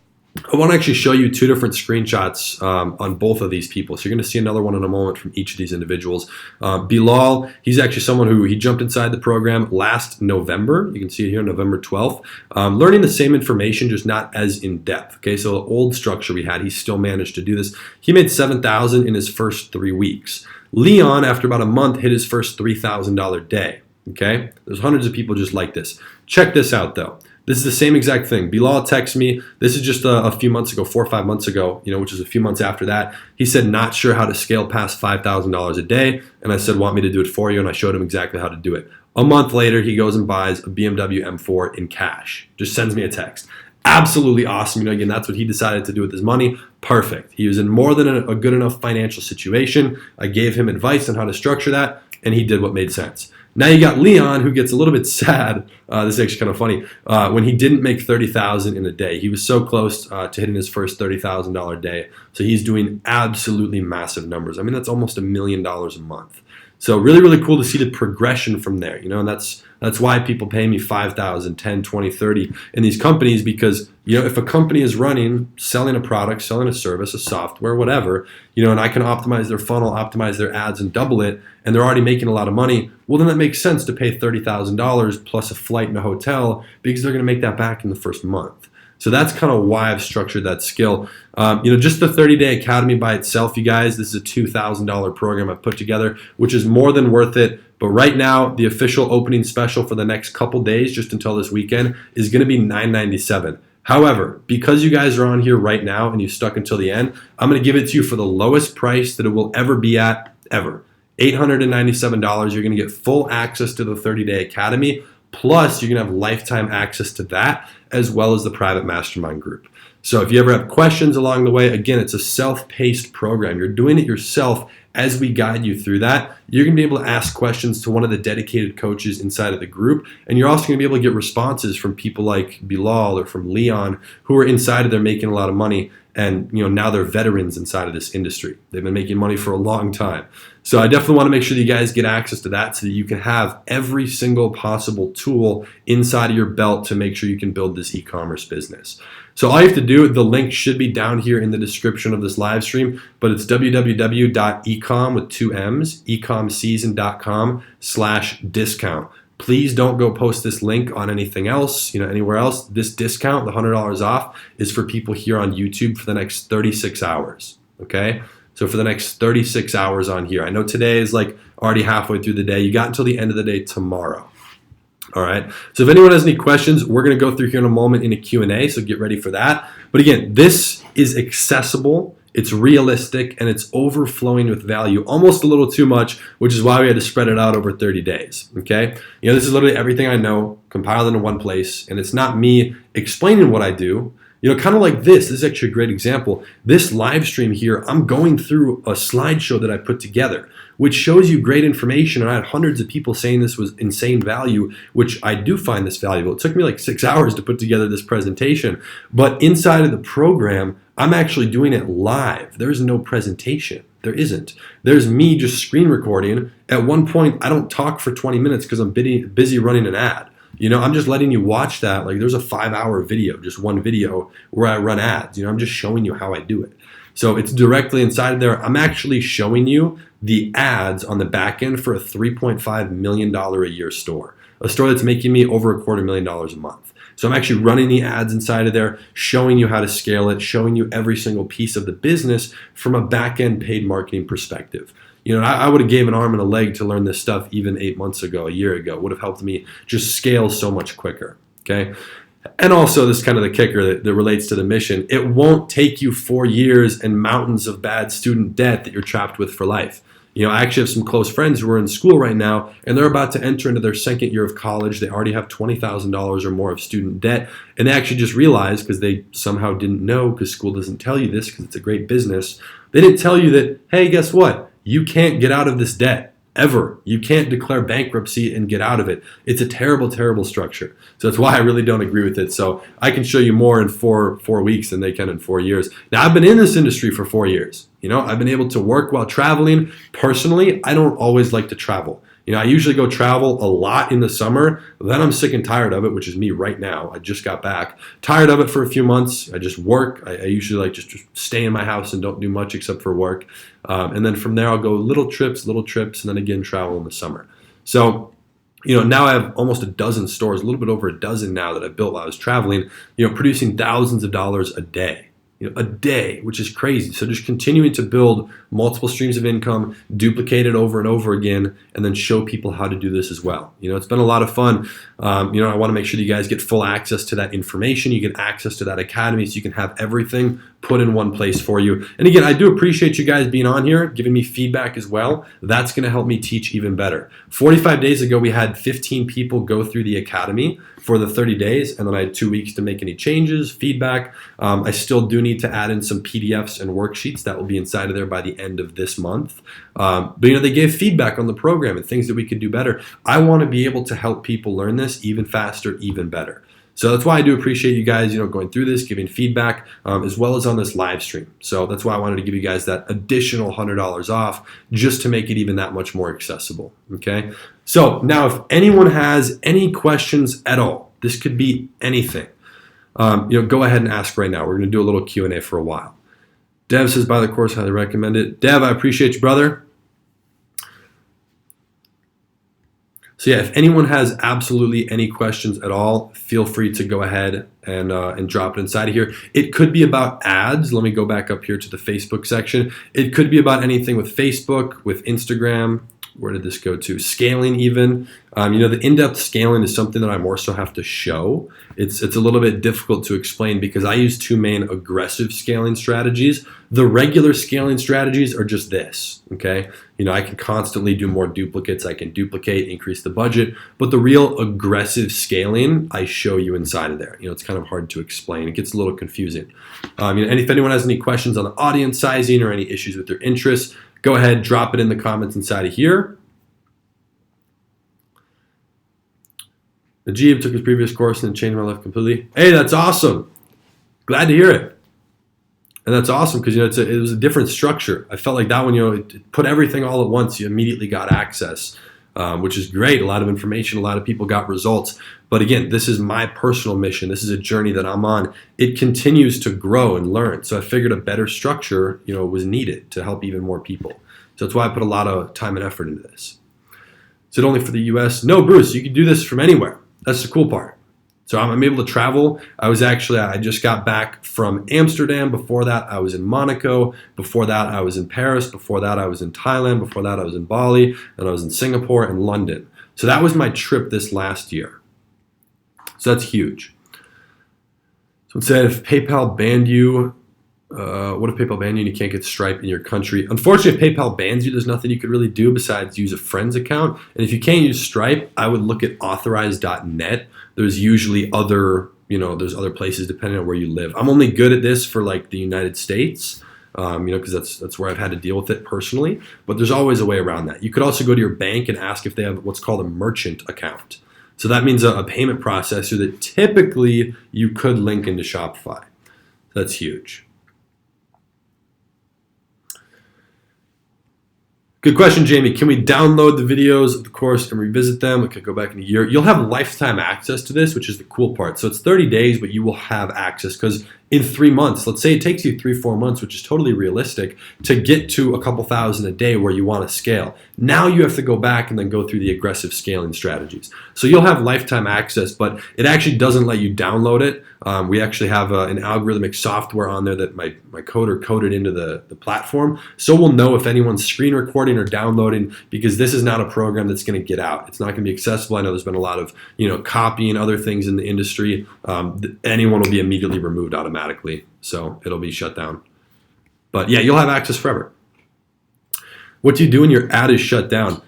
I want to actually show you 2 different screenshots on both of these people. So you're going to see another one in a moment from each of these individuals. Bilal, he's actually someone who he jumped inside the program last November. You can see it here, November 12th. Learning the same information, just not as in depth. Okay, so the old structure we had, he still managed to do this. He made $7,000 in his first 3 weeks. Leon, after about a month, hit his first $3,000 day. Okay, there's hundreds of people just like this. Check this out though. This is the same exact thing. Bilal texts me. This is just a few months ago, 4 or 5 months ago, which is a few months after that. He said, not sure how to scale past $5,000 a day. And I said, want me to do it for you? And I showed him exactly how to do it. A month later, he goes and buys a BMW M4 in cash. Just sends me a text. Absolutely awesome. Again, that's what he decided to do with his money. Perfect. He was in more than a good enough financial situation. I gave him advice on how to structure that, and he did what made sense. Now you got Leon, who gets a little bit sad. This is actually kind of funny. When he didn't make $30,000 in a day, he was so close to hitting his first $30,000 day. So he's doing absolutely massive numbers. I mean, that's almost $1 million a month. So really, really cool to see the progression from there. And that's why people pay me $5,000, $10,000, $20,000, $30,000 in these companies, because if a company is running, selling a product, selling a service, a software, whatever, and I can optimize their funnel, optimize their ads, and double it, and they're already making a lot of money, well, then that makes sense to pay $30,000 plus a flight and a hotel, because they're going to make that back in the first month. So that's kind of why I've structured that skill. Just the 30-day academy by itself, you guys, this is a $2,000 program I've put together, which is more than worth it. But right now, the official opening special for the next couple days, just until this weekend, is going to be $997. However, because you guys are on here right now and you stuck until the end, I'm going to give it to you for the lowest price that it will ever be at, ever. $897. You're going to get full access to the 30-day academy. Plus, you're going to have lifetime access to that, as well as the private mastermind group. So if you ever have questions along the way, again, it's a self-paced program. You're doing it yourself as we guide you through that. You're going to be able to ask questions to one of the dedicated coaches inside of the group. And you're also going to be able to get responses from people like Bilal or from Leon, who are inside of there making a lot of money. And now they're veterans inside of this industry. They've been making money for a long time. So I definitely want to make sure that you guys get access to that so that you can have every single possible tool inside of your belt to make sure you can build this e-commerce business. So all you have to do, the link should be down here in the description of this live stream, but it's www.ecom with 2 M's, ecomseason.com/discount. Please don't go post this link on anything else, anywhere else. This discount, the $100 off, is for people here on YouTube for the next 36 hours, okay? So for the next 36 hours on here. I know today is already halfway through the day. You got until the end of the day tomorrow. All right. So if anyone has any questions, we're going to go through here in a moment in a Q&A, so get ready for that. But again, this is accessible, it's realistic, and it's overflowing with value, almost a little too much, which is why we had to spread it out over 30 days. Okay. This is literally everything I know compiled into one place, and it's not me explaining what I do. Kind of like this. This is actually a great example. This live stream here, I'm going through a slideshow that I put together, which shows you great information. And I had hundreds of people saying this was insane value, which I do find this valuable. It took me 6 hours to put together this presentation. But inside of the program, I'm actually doing it live. There's no presentation. There isn't. There's me just screen recording. At one point, I don't talk for 20 minutes because I'm busy running an ad. I'm just letting you watch that. There's a 5-hour video, just one video where I run ads. I'm just showing you how I do it. So it's directly inside of there. I'm actually showing you the ads on the back end for a $3.5 million a year store, a store that's making me over $250,000 a month. So I'm actually running the ads inside of there, showing you how to scale it, showing you every single piece of the business from a back end paid marketing perspective. I would have gave an arm and a leg to learn this stuff even 8 months ago, a year ago. It would have helped me just scale so much quicker, okay? And also, this is kind of the kicker that relates to the mission. It won't take you 4 years and mountains of bad student debt that you're trapped with for life. I actually have some close friends who are in school right now, and they're about to enter into their second year of college. They already have $20,000 or more of student debt, and they actually just realized, because they somehow didn't know, because school doesn't tell you this, because it's a great business, they didn't tell you that, hey, guess what? You can't get out of this debt, ever. You can't declare bankruptcy and get out of it. It's a terrible, terrible structure. So that's why I really don't agree with it. So I can show you more in four weeks than they can in 4 years. Now, I've been in this industry for 4 years. I've been able to work while traveling. Personally, I don't always like to travel. I usually go travel a lot in the summer. Then I'm sick and tired of it, which is me right now. I just got back. Tired of it for a few months. I just work. I usually just stay in my house and don't do much except for work. And then from there, I'll go little trips, and then again travel in the summer. So, now I have almost a dozen stores, a little bit over a dozen now that I built while I was traveling, producing thousands of dollars a day. A day, which is crazy. So just continuing to build multiple streams of income, duplicate it over and over again, and then show people how to do this as well. It's been a lot of fun. I want to make sure that you guys get full access to that information. You get access to that academy so you can have everything. put in one place for you. And again, I do appreciate you guys being on here, giving me feedback as well. That's going to help me teach even better. 45 days ago, we had 15 people go through the academy for the 30 days, and then I had 2 weeks to make any changes, feedback. I still do need to add in some PDFs and worksheets that will be inside of there by the end of this month. But they gave feedback on the program and things that we could do better. I want to be able to help people learn this even faster, even better. So that's why I do appreciate you guys, going through this, giving feedback, as well as on this live stream. So that's why I wanted to give you guys that additional $100 off, just to make it even that much more accessible. Okay. So now, if anyone has any questions at all, this could be anything. Go ahead and ask right now. We're going to do a little Q&A for a while. Dev says, buy the course, highly recommend it. Dev, I appreciate you, brother. So yeah, if anyone has absolutely any questions at all, feel free to go ahead and drop it inside of here. It could be about ads. Let me go back up here to the Facebook section. It could be about anything with Facebook, with Instagram. Where did this go to? Scaling even. The in-depth scaling is something that I more so have to show. It's a little bit difficult to explain because I use two main aggressive scaling strategies. The regular scaling strategies are just this, okay? I can constantly do more duplicates. I can duplicate, increase the budget. But the real aggressive scaling, I show you inside of there. It's kind of hard to explain. It gets a little confusing. And if anyone has any questions on the audience sizing or any issues with their interests, go ahead, drop it in the comments inside of here. Najib took his previous course and changed my life completely. Hey, that's awesome. Glad to hear it. And that's awesome because it was a different structure. I felt like that one, it put everything all at once. You immediately got access, which is great. A lot of information, a lot of people got results. But again, this is my personal mission. This is a journey that I'm on. It continues to grow and learn. So I figured a better structure, was needed to help even more people. So that's why I put a lot of time and effort into this. Is it only for the US? No, Bruce, you can do this from anywhere. That's the cool part. So I'm able to travel. I just got back from Amsterdam. Before that, I was in Monaco. Before that, I was in Paris. Before that, I was in Thailand. Before that, I was in Bali. And I was in Singapore and London. So that was my trip this last year. So that's huge. So it said, if PayPal banned you, what if PayPal banned you and you can't get Stripe in your country? Unfortunately, if PayPal bans you, there's nothing you could really do besides use a friend's account. And if you can't use Stripe, I would look at authorize.net. There's usually there's other places depending on where you live. I'm only good at this for like the United States, because that's where I've had to deal with it personally. But there's always a way around that. You could also go to your bank and ask if they have what's called a merchant account. So that means a payment processor that typically you could link into Shopify. That's huge. Good question, Jamie. Can we download the videos of the course and revisit them? Okay, go back in a year. You'll have lifetime access to this, which is the cool part. So it's 30 days, but you will have access because in 3 months, let's say it takes you 3-4 months, which is totally realistic, to get to a couple thousand a day where you want to scale. Now you have to go back and then go through the aggressive scaling strategies. So you'll have lifetime access, but it actually doesn't let you download it. We actually have an algorithmic software on there that my coder coded into the platform. So we'll know if anyone's screen recording or downloading, because this is not a program that's going to get out. It's not going to be accessible. I know there's been a lot of copying other things in the industry. Anyone will be immediately removed automatically. So it'll be shut down. But yeah, you'll have access forever. What do you do when your ad is shut down?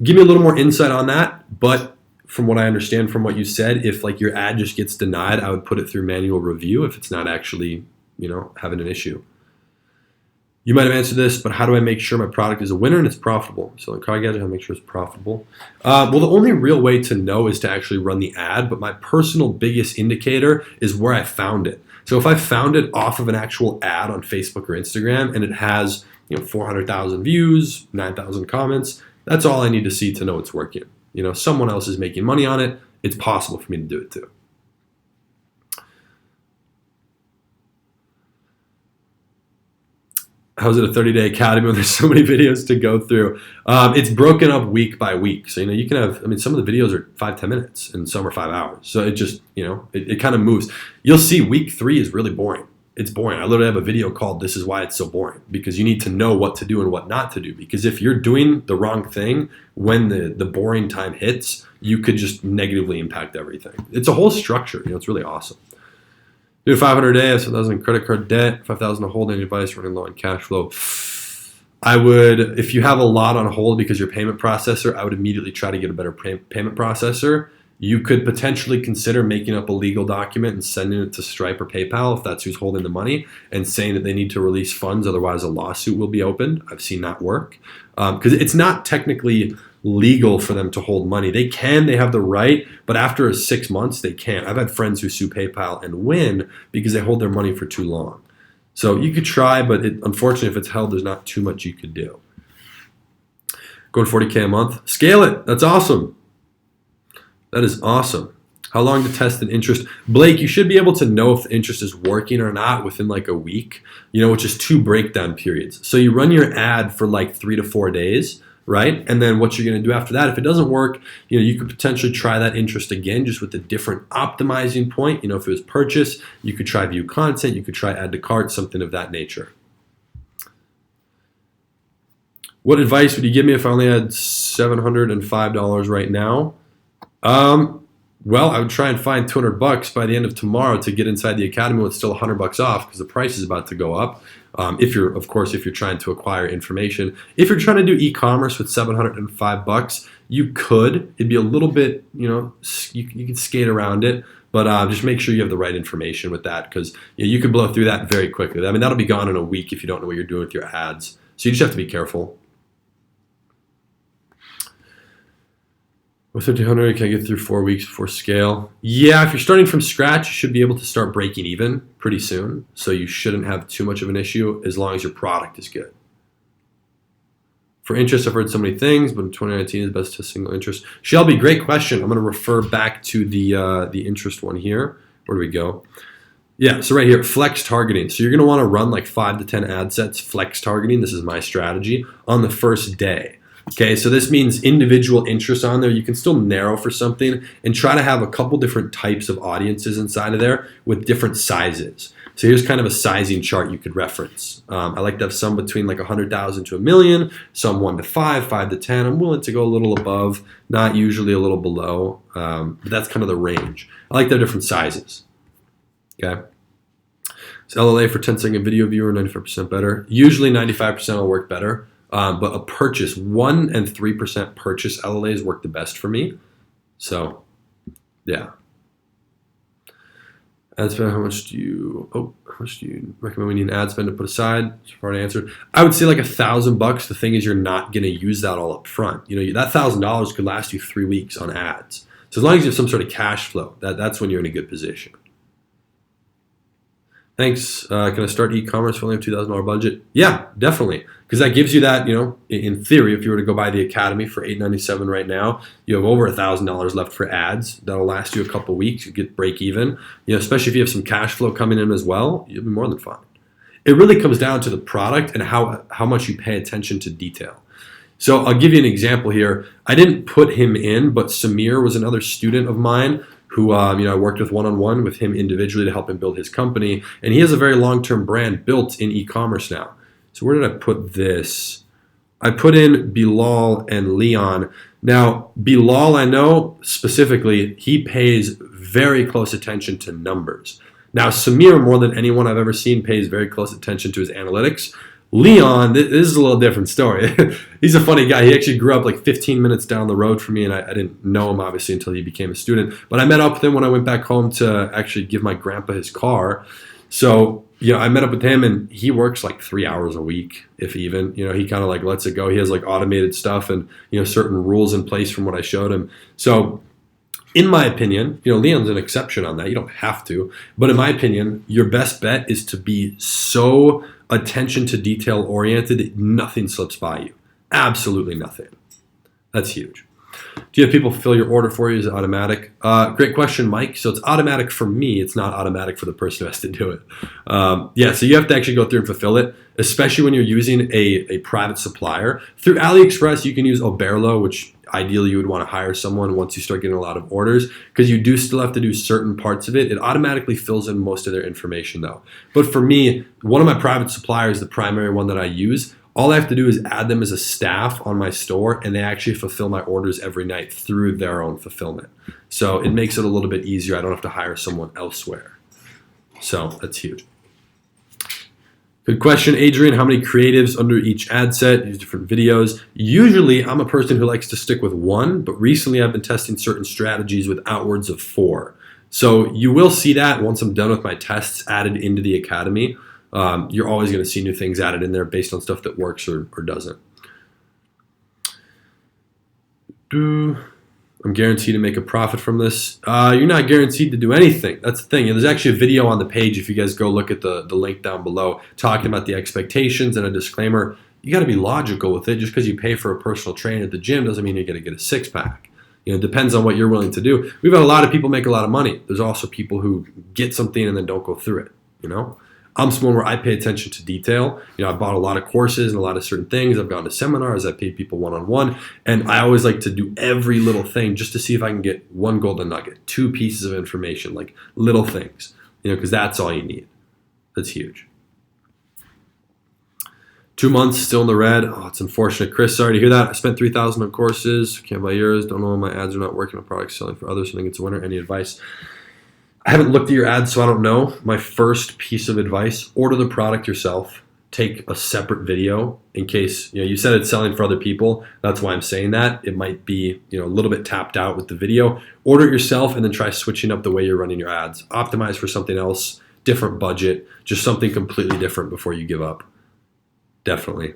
Give me a little more insight on that. But from what I understand from what you said, if like your ad just gets denied, I would put it through manual review if it's not actually, having an issue. You might have answered this, but how do I make sure my product is a winner and it's profitable? So like car gadget, how to make sure it's profitable? Well, the only real way to know is to actually run the ad, but my personal biggest indicator is where I found it. So if I found it off of an actual ad on Facebook or Instagram and it has 400,000 views, 9,000 comments, that's all I need to see to know it's working. Someone else is making money on it. It's possible for me to do it too. How's it a 30-day academy when there's so many videos to go through? It's broken up week by week. So, you can have, some of the videos are 5-10 minutes and some are 5 hours. So it just, it kind of moves. You'll see week 3 is really boring. It's boring. I literally have a video called This Is Why It's So Boring, because you need to know what to do and what not to do. Because if you're doing the wrong thing when the boring time hits, you could just negatively impact everything. It's a whole structure. It's really awesome. Do 500 a day, 7,000 credit card debt, 5,000 to hold. Any advice running low on cash flow? I would, if you have a lot on hold because your payment processor, I would immediately try to get a better payment processor. You could potentially consider making up a legal document and sending it to Stripe or PayPal if that's who's holding the money, and saying that they need to release funds, otherwise a lawsuit will be opened. I've seen that work. Because it's not technically legal for them to hold money. They have the right, but after 6 months, they can't. I've had friends who sue PayPal and win because they hold their money for too long. So you could try, but unfortunately, if it's held, there's not too much you could do. Going 40K a month. Scale it. That's awesome. That is awesome. How long to test an interest? Blake, you should be able to know if the interest is working or not within like a week, which is 2 breakdown periods. So you run your ad for like 3 to 4 days, right? And then what you're going to do after that, if it doesn't work, you could potentially try that interest again, just with a different optimizing point. If it was purchase, you could try view content, you could try add to cart, something of that nature. What advice would you give me if I only had $705 right now? Well, I would try and find $200 by the end of tomorrow to get inside the academy with still $100 off, because the price is about to go up. If you're trying to acquire information. If you're trying to do e-commerce with $705, you could. It'd be a little bit, you could skate around it, but just make sure you have the right information with that, because you could blow through that very quickly. I mean, that'll be gone in a week if you don't know what you're doing with your ads. So you just have to be careful. With 1,500, can I get through 4 weeks before scale? Yeah, if you're starting from scratch, you should be able to start breaking even pretty soon. So you shouldn't have too much of an issue as long as your product is good. For interest, I've heard so many things, but in 2019 is best to single interest. Shelby, great question. I'm going to refer back to the interest one here. Where do we go? Yeah, so right here, flex targeting. So you're going to want to run like 5 to 10 ad sets, flex targeting. This is my strategy on the first day. Okay, so this means individual interests on there. You can still narrow for something and try to have a couple different types of audiences inside of there with different sizes. So here's kind of a sizing chart you could reference. I like to have some between like 100,000 to 1 million, some 1 to 5, 5 to 10. I'm willing to go a little above, not usually a little below, but that's kind of the range. I like their different sizes. Okay. So LLA for 10-second video viewer, 95% better. Usually 95% will work better. But a purchase, 1% and 3% purchase LLAs work the best for me. So, yeah. Ad spend, how much do you recommend we need an ad spend to put aside? So far, answered. I would say like $1,000. The thing is, you're not going to use that all up front. That $1,000 could last you 3 weeks on ads. So as long as you have some sort of cash flow, that's when you're in a good position. Thanks. Can I start e-commerce for only a $2,000 budget? Yeah, definitely. Because that gives you that, in theory, if you were to go buy the academy for $897 right now, you have over $1,000 left for ads. That'll last you a couple weeks. You get break even. Especially if you have some cash flow coming in as well, you'll be more than fine. It really comes down to the product and how much you pay attention to detail. So I'll give you an example here. I didn't put him in, but Samir was another student of mine who I worked with one-on-one with him individually to help him build his company. And he has a very long-term brand built in e-commerce now. So where did I put this? I put in Bilal and Leon. Now, Bilal, I know specifically, he pays very close attention to numbers. Now, Samir, more than anyone I've ever seen, pays very close attention to his analytics. Leon, this is a little different story. He's a funny guy. He actually grew up like 15 minutes down the road from me, and I didn't know him, obviously, until he became a student. But I met up with him when I went back home to actually give my grandpa his car. So, I met up with him, and he works like 3 hours a week, if even. He kind of like lets it go. He has like automated stuff and, certain rules in place from what I showed him. So, in my opinion, Leon's an exception on that. You don't have to. But in my opinion, your best bet is to be so attention to detail oriented that nothing slips by you. Absolutely nothing. That's huge. Do you have people fulfill your order for you? Is it automatic? Great question, Mike. So it's automatic for me. It's not automatic for the person who has to do it. So you have to actually go through and fulfill it, especially when you're using a private supplier. Through AliExpress, you can use Oberlo, which ideally you would want to hire someone once you start getting a lot of orders, because you do still have to do certain parts of it. It automatically fills in most of their information though. But for me, one of my private suppliers, the primary one that I use, all I have to do is add them as a staff on my store, and they actually fulfill my orders every night through their own fulfillment. So it makes it a little bit easier. I don't have to hire someone elsewhere. So that's huge. Good question, Adrian. How many creatives under each ad set? Use different videos. Usually, I'm a person who likes to stick with one, but recently I've been testing certain strategies with outwards of 4. So you will see that once I'm done with my tests added into the academy. You're always going to see new things added in there based on stuff that works or doesn't. I'm guaranteed to make a profit from this. You're not guaranteed to do anything. That's the thing. And there's actually a video on the page, if you guys go look at the link down below, talking about the expectations and a disclaimer. You got to be logical with it. Just because you pay for a personal trainer at the gym doesn't mean you're going to get a six-pack. It depends on what you're willing to do. We've had a lot of people make a lot of money. There's also people who get something and then don't go through it, I'm someone where I pay attention to detail. I've bought a lot of courses and a lot of certain things. I've gone to seminars. I've paid people one-on-one. And I always like to do every little thing just to see if I can get one golden nugget, 2 pieces of information, like little things, because that's all you need. That's huge. 2 months still in the red. Oh, it's unfortunate. Chris, sorry to hear that. I spent $3,000 on courses. Can't buy yours. Don't know why my ads are not working. My product's selling for others. I think it's a winner. Any advice? I haven't looked at your ads, so I don't know. My first piece of advice, order the product yourself. Take a separate video in case, you said it's selling for other people. That's why I'm saying that. It might be, a little bit tapped out with the video. Order it yourself and then try switching up the way you're running your ads. Optimize for something else, different budget, just something completely different before you give up. Definitely.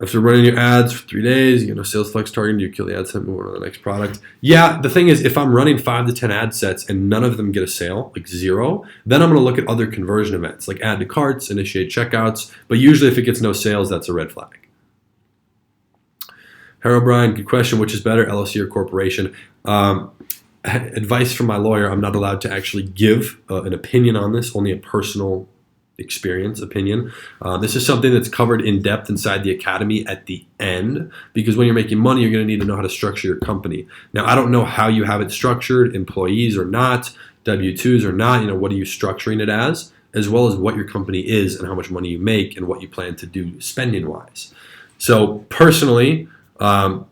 After running your ads for 3 days, you get no sales flex target, you kill the ad set, move on to the next product. Yeah, the thing is, if I'm running 5 to 10 ad sets and none of them get a sale, like 0, then I'm going to look at other conversion events, like add to carts, initiate checkouts. But usually if it gets no sales, that's a red flag. Harold Bryan, good question. Which is better, LLC or corporation? Advice from my lawyer, I'm not allowed to actually give an opinion on this, only a personal experience, opinion. This is something that's covered in depth inside the academy at the end, because when you're making money, you're going to need to know how to structure your company. Now, I don't know how you have it structured, employees or not, W-2s or not, what are you structuring it as well as what your company is and how much money you make and what you plan to do spending-wise. So personally, the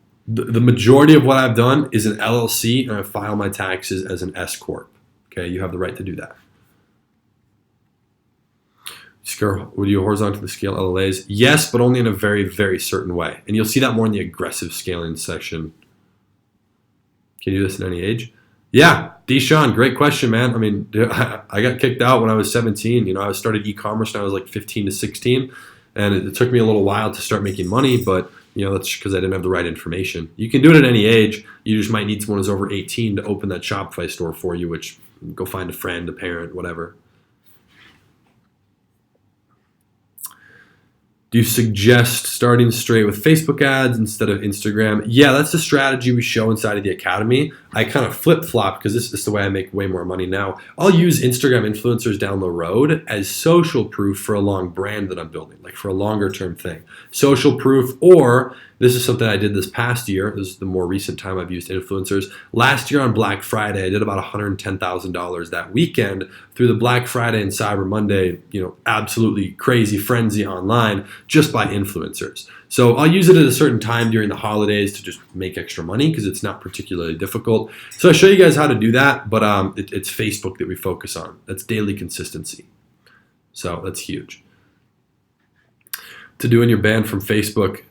majority of what I've done is an LLC, and I file my taxes as an S Corp. Okay, you have the right to do that. Would you horizontally scale LLAs? Yes, but only in a very, very certain way. And you'll see that more in the aggressive scaling section. Can you do this at any age? Yeah, Deshaun, great question, man. I mean, I got kicked out when I was 17. I started eCommerce when I was like 15 to 16. And it took me a little while to start making money, but that's because I didn't have the right information. You can do it at any age. You just might need someone who's over 18 to open that Shopify store for you, which go find a friend, a parent, whatever. Do you suggest starting straight with Facebook ads instead of Instagram? Yeah, that's the strategy we show inside of the academy. I kind of flip-flop because this is the way I make way more money now. I'll use Instagram influencers down the road as social proof for a long brand that I'm building, like for a longer term thing. Social proof, or this is something I did this past year. This is the more recent time I've used influencers. Last year on Black Friday, I did about $110,000 that weekend through the Black Friday and Cyber Monday, absolutely crazy frenzy online just by influencers. So I'll use it at a certain time during the holidays to just make extra money because it's not particularly difficult. So I'll show you guys how to do that, but it's Facebook that we focus on. That's daily consistency. So that's huge. To do in your ban from Facebook?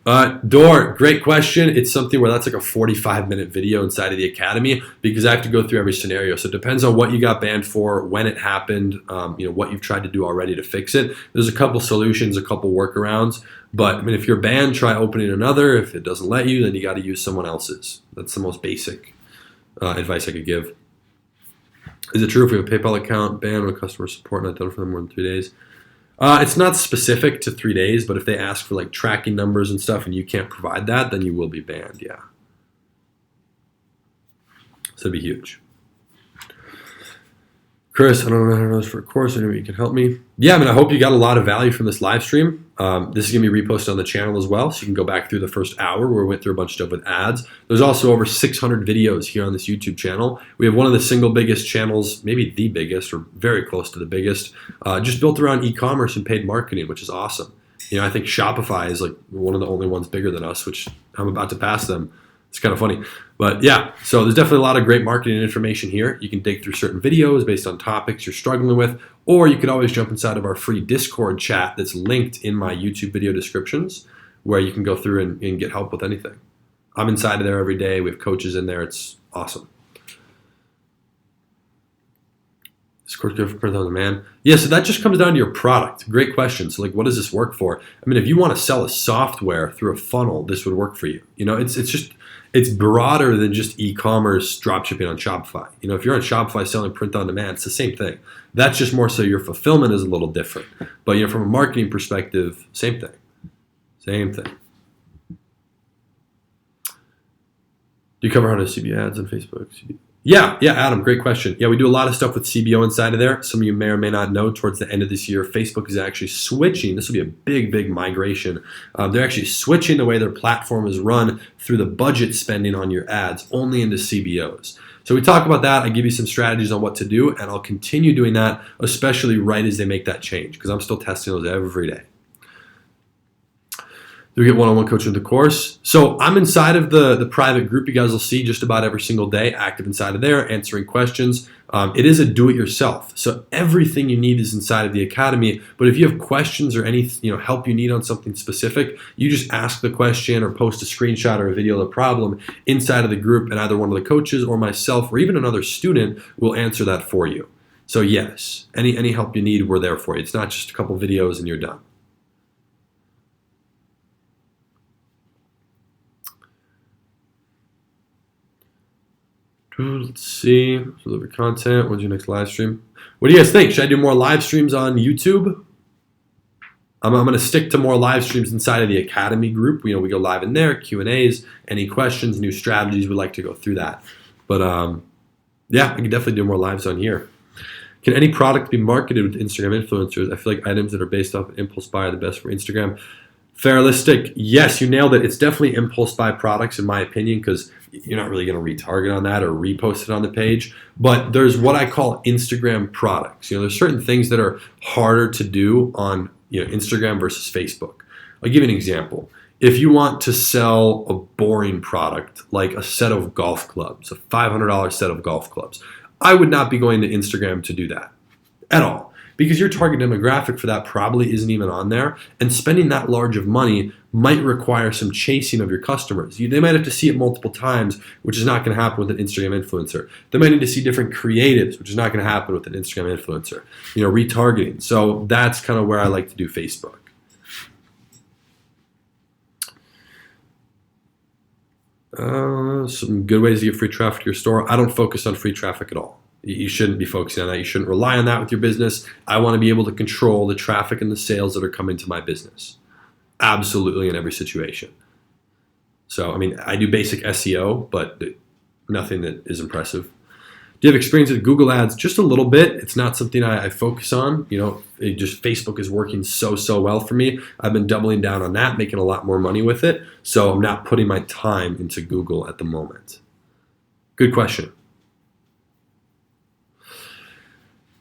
Dor, great question. It's something where that's like a 45-minute video inside of the academy because I have to go through every scenario. So it depends on what you got banned for, when it happened, what you've tried to do already to fix it. There's a couple solutions, a couple workarounds. But if you're banned, try opening another. If it doesn't let you, then you got to use someone else's. That's the most basic advice I could give. Is it true if we have a PayPal account banned with customer support not done for them more than 3 days? It's not specific to 3 days, but if they ask for like tracking numbers and stuff and you can't provide that, then you will be banned, yeah. So it'd be huge. Chris, I don't know how to know this for a course. Anyway, you can help me. Yeah, I hope you got a lot of value from this live stream. This is going to be reposted on the channel as well, so you can go back through the first hour where we went through a bunch of stuff with ads. There's also over 600 videos here on this YouTube channel. We have one of the single biggest channels, maybe the biggest or very close to the biggest, just built around e-commerce and paid marketing, which is awesome. I think Shopify is like one of the only ones bigger than us, which I'm about to pass them. It's kind of funny. But yeah, so there's definitely a lot of great marketing information here. You can dig through certain videos based on topics you're struggling with, or you could always jump inside of our free Discord chat that's linked in my YouTube video descriptions, where you can go through and get help with anything. I'm inside of there every day. We have coaches in there. It's awesome. Is course good for print on demand? Yeah, so that just comes down to your product. Great question. So like, what does this work for? I mean, if you want to sell a software through a funnel, this would work for you. You know, it's broader than just e-commerce dropshipping on Shopify. You know, if you're on Shopify selling print on demand, it's the same thing. That's just more so your fulfillment is a little different. But you know, from a marketing perspective, same thing. Same thing. Do you cover how to CBO ads on Facebook? Yeah, Adam, great question. Yeah, we do a lot of stuff with CBO inside of there. Some of you may or may not know towards the end of this year, Facebook is actually switching. This will be a big, big migration. They're actually switching the way their platform is run through the budget spending on your ads only into CBOs. So we talk about that. I give you some strategies on what to do, and I'll continue doing that, especially right as they make that change, because I'm still testing those every day. Do we get one-on-one coaching in the course? So I'm inside of the private group. You guys will see just about every single day, active inside of there, answering questions. It is a do-it-yourself. So everything you need is inside of the academy. But if you have questions or any help you need on something specific, you just ask the question or post a screenshot or a video of the problem inside of the group, and either one of the coaches or myself or even another student will answer that for you. So yes, any help you need, we're there for you. It's not just a couple videos and you're done. Let's see. Deliver content. When's your next live stream? What do you guys think? Should I do more live streams on YouTube? I'm going to stick to more live streams inside of the Academy group. We go live in there, Q&As, any questions, new strategies. We like to go through that. But yeah, I can definitely do more lives on here. Can any product be marketed with Instagram influencers? I feel like items that are based off impulse buy are the best for Instagram. Fairlistic, yes, you nailed it. It's definitely impulse buy products in my opinion, because you're not really going to retarget on that or repost it on the page. But there's what I call Instagram products. There's certain things that are harder to do on Instagram versus Facebook. I'll give you an example. If you want to sell a boring product like a set of golf clubs, a $500 set of golf clubs, I would not be going to Instagram to do that at all. Because your target demographic for that probably isn't even on there, and spending that large of money might require some chasing of your customers. They might have to see it multiple times, which is not going to happen with an Instagram influencer. They might need to see different creatives, which is not going to happen with an Instagram influencer. Retargeting. So that's kind of where I like to do Facebook. Some good ways to get free traffic to your store. I don't focus on free traffic at all. You shouldn't be focusing on that. You shouldn't rely on that with your business. I want to be able to control the traffic and the sales that are coming to my business. Absolutely, in every situation. So, I do basic SEO, but nothing that is impressive. Do you have experience with Google Ads? Just a little bit. It's not something I focus on. Facebook is working so well for me. I've been doubling down on that, making a lot more money with it. So I'm not putting my time into Google at the moment. Good question.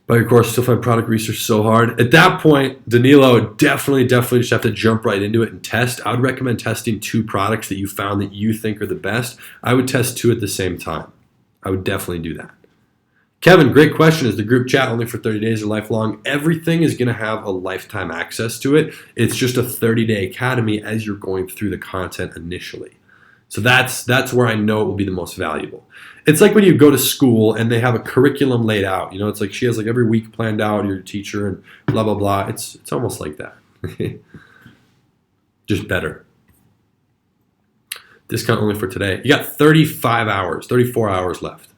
Buy your course, still find product research so hard. At that point, Danilo, definitely just have to jump right into it and test. I would recommend testing 2 products that you found that you think are the best. I would test 2 at the same time. I would definitely do that. Kevin, great question. Is the group chat only for 30 days or lifelong? Everything is going to have a lifetime access to it. It's just a 30-day academy as you're going through the content initially. So that's where I know it will be the most valuable. It's like when you go to school and they have a curriculum laid out. It's like she has like every week planned out, your teacher and blah, blah, blah. It's almost like that. Just better. Discount only for today. You got 34 hours left.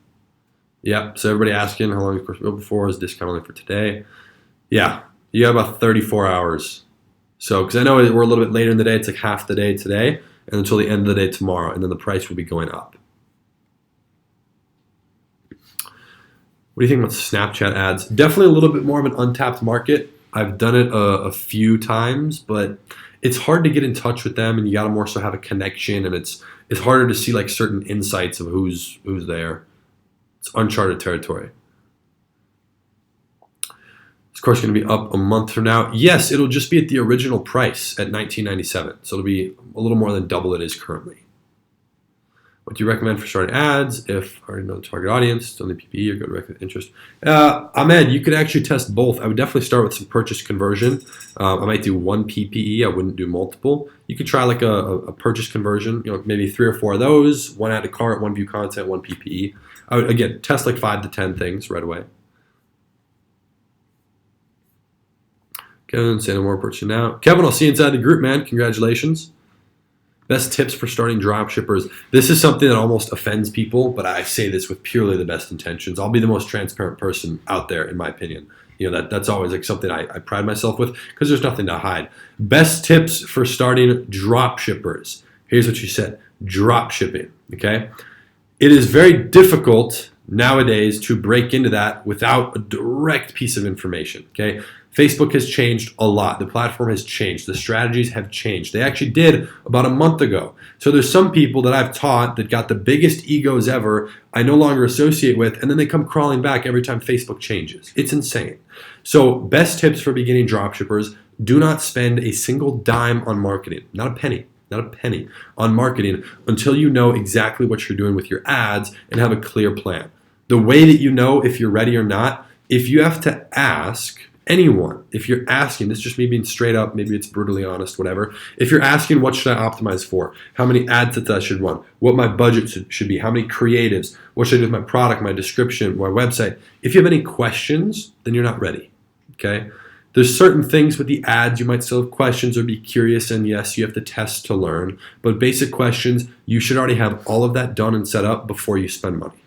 Yep, so everybody asking how long the course was before is discount only for today. Yeah, you got about 34 hours. So, because I know we're a little bit later in the day, it's like half the day today and until the end of the day tomorrow, and then the price will be going up. What do you think about Snapchat ads? Definitely a little bit more of an untapped market. I've done it a few times, but it's hard to get in touch with them, and you got to more so have a connection, and it's harder to see like certain insights of who's there. It's uncharted territory. This course is going to be up a month from now. Yes, it'll just be at the original price at $19.97. So it'll be a little more than double it is currently. What do you recommend for starting ads? If I already know the target audience, still need PPE or go direct with interest. Ahmed, you could actually test both. I would definitely start with some purchase conversion. I might do one PPE. I wouldn't do multiple. You could try like a purchase conversion, maybe 3 or 4 of those, 1 add to cart, 1 view content, 1 PPE. I would, again, test like 5 to 10 things right away. Kevin, say no more purchasing now. Kevin, I'll see you inside the group, man. Congratulations. Best tips for starting dropshippers. This is something that almost offends people, but I say this with purely the best intentions. I'll be the most transparent person out there, in my opinion. That's always like something I pride myself with because there's nothing to hide. Best tips for starting dropshippers. Here's what you said. Dropshipping, okay? It is very difficult nowadays to break into that without a direct piece of information, okay? Facebook has changed a lot. The platform has changed. The strategies have changed. They actually did about a month ago. So there's some people that I've taught that got the biggest egos ever I no longer associate with, and then they come crawling back every time Facebook changes. It's insane. So best tips for beginning dropshippers, do not spend a single dime on marketing, not a penny on marketing until you know exactly what you're doing with your ads and have a clear plan. The way that you know if you're ready or not, if you have to ask anyone, if you're asking, this is just me being straight up, maybe it's brutally honest, whatever. If you're asking what should I optimize for, how many ad sets I should run, what my budget should be, how many creatives, what should I do with my product, my description, my website. If you have any questions, then you're not ready, okay? There's certain things with the ads you might still have questions or be curious, and yes, you have to test to learn, but basic questions, you should already have all of that done and set up before you spend money.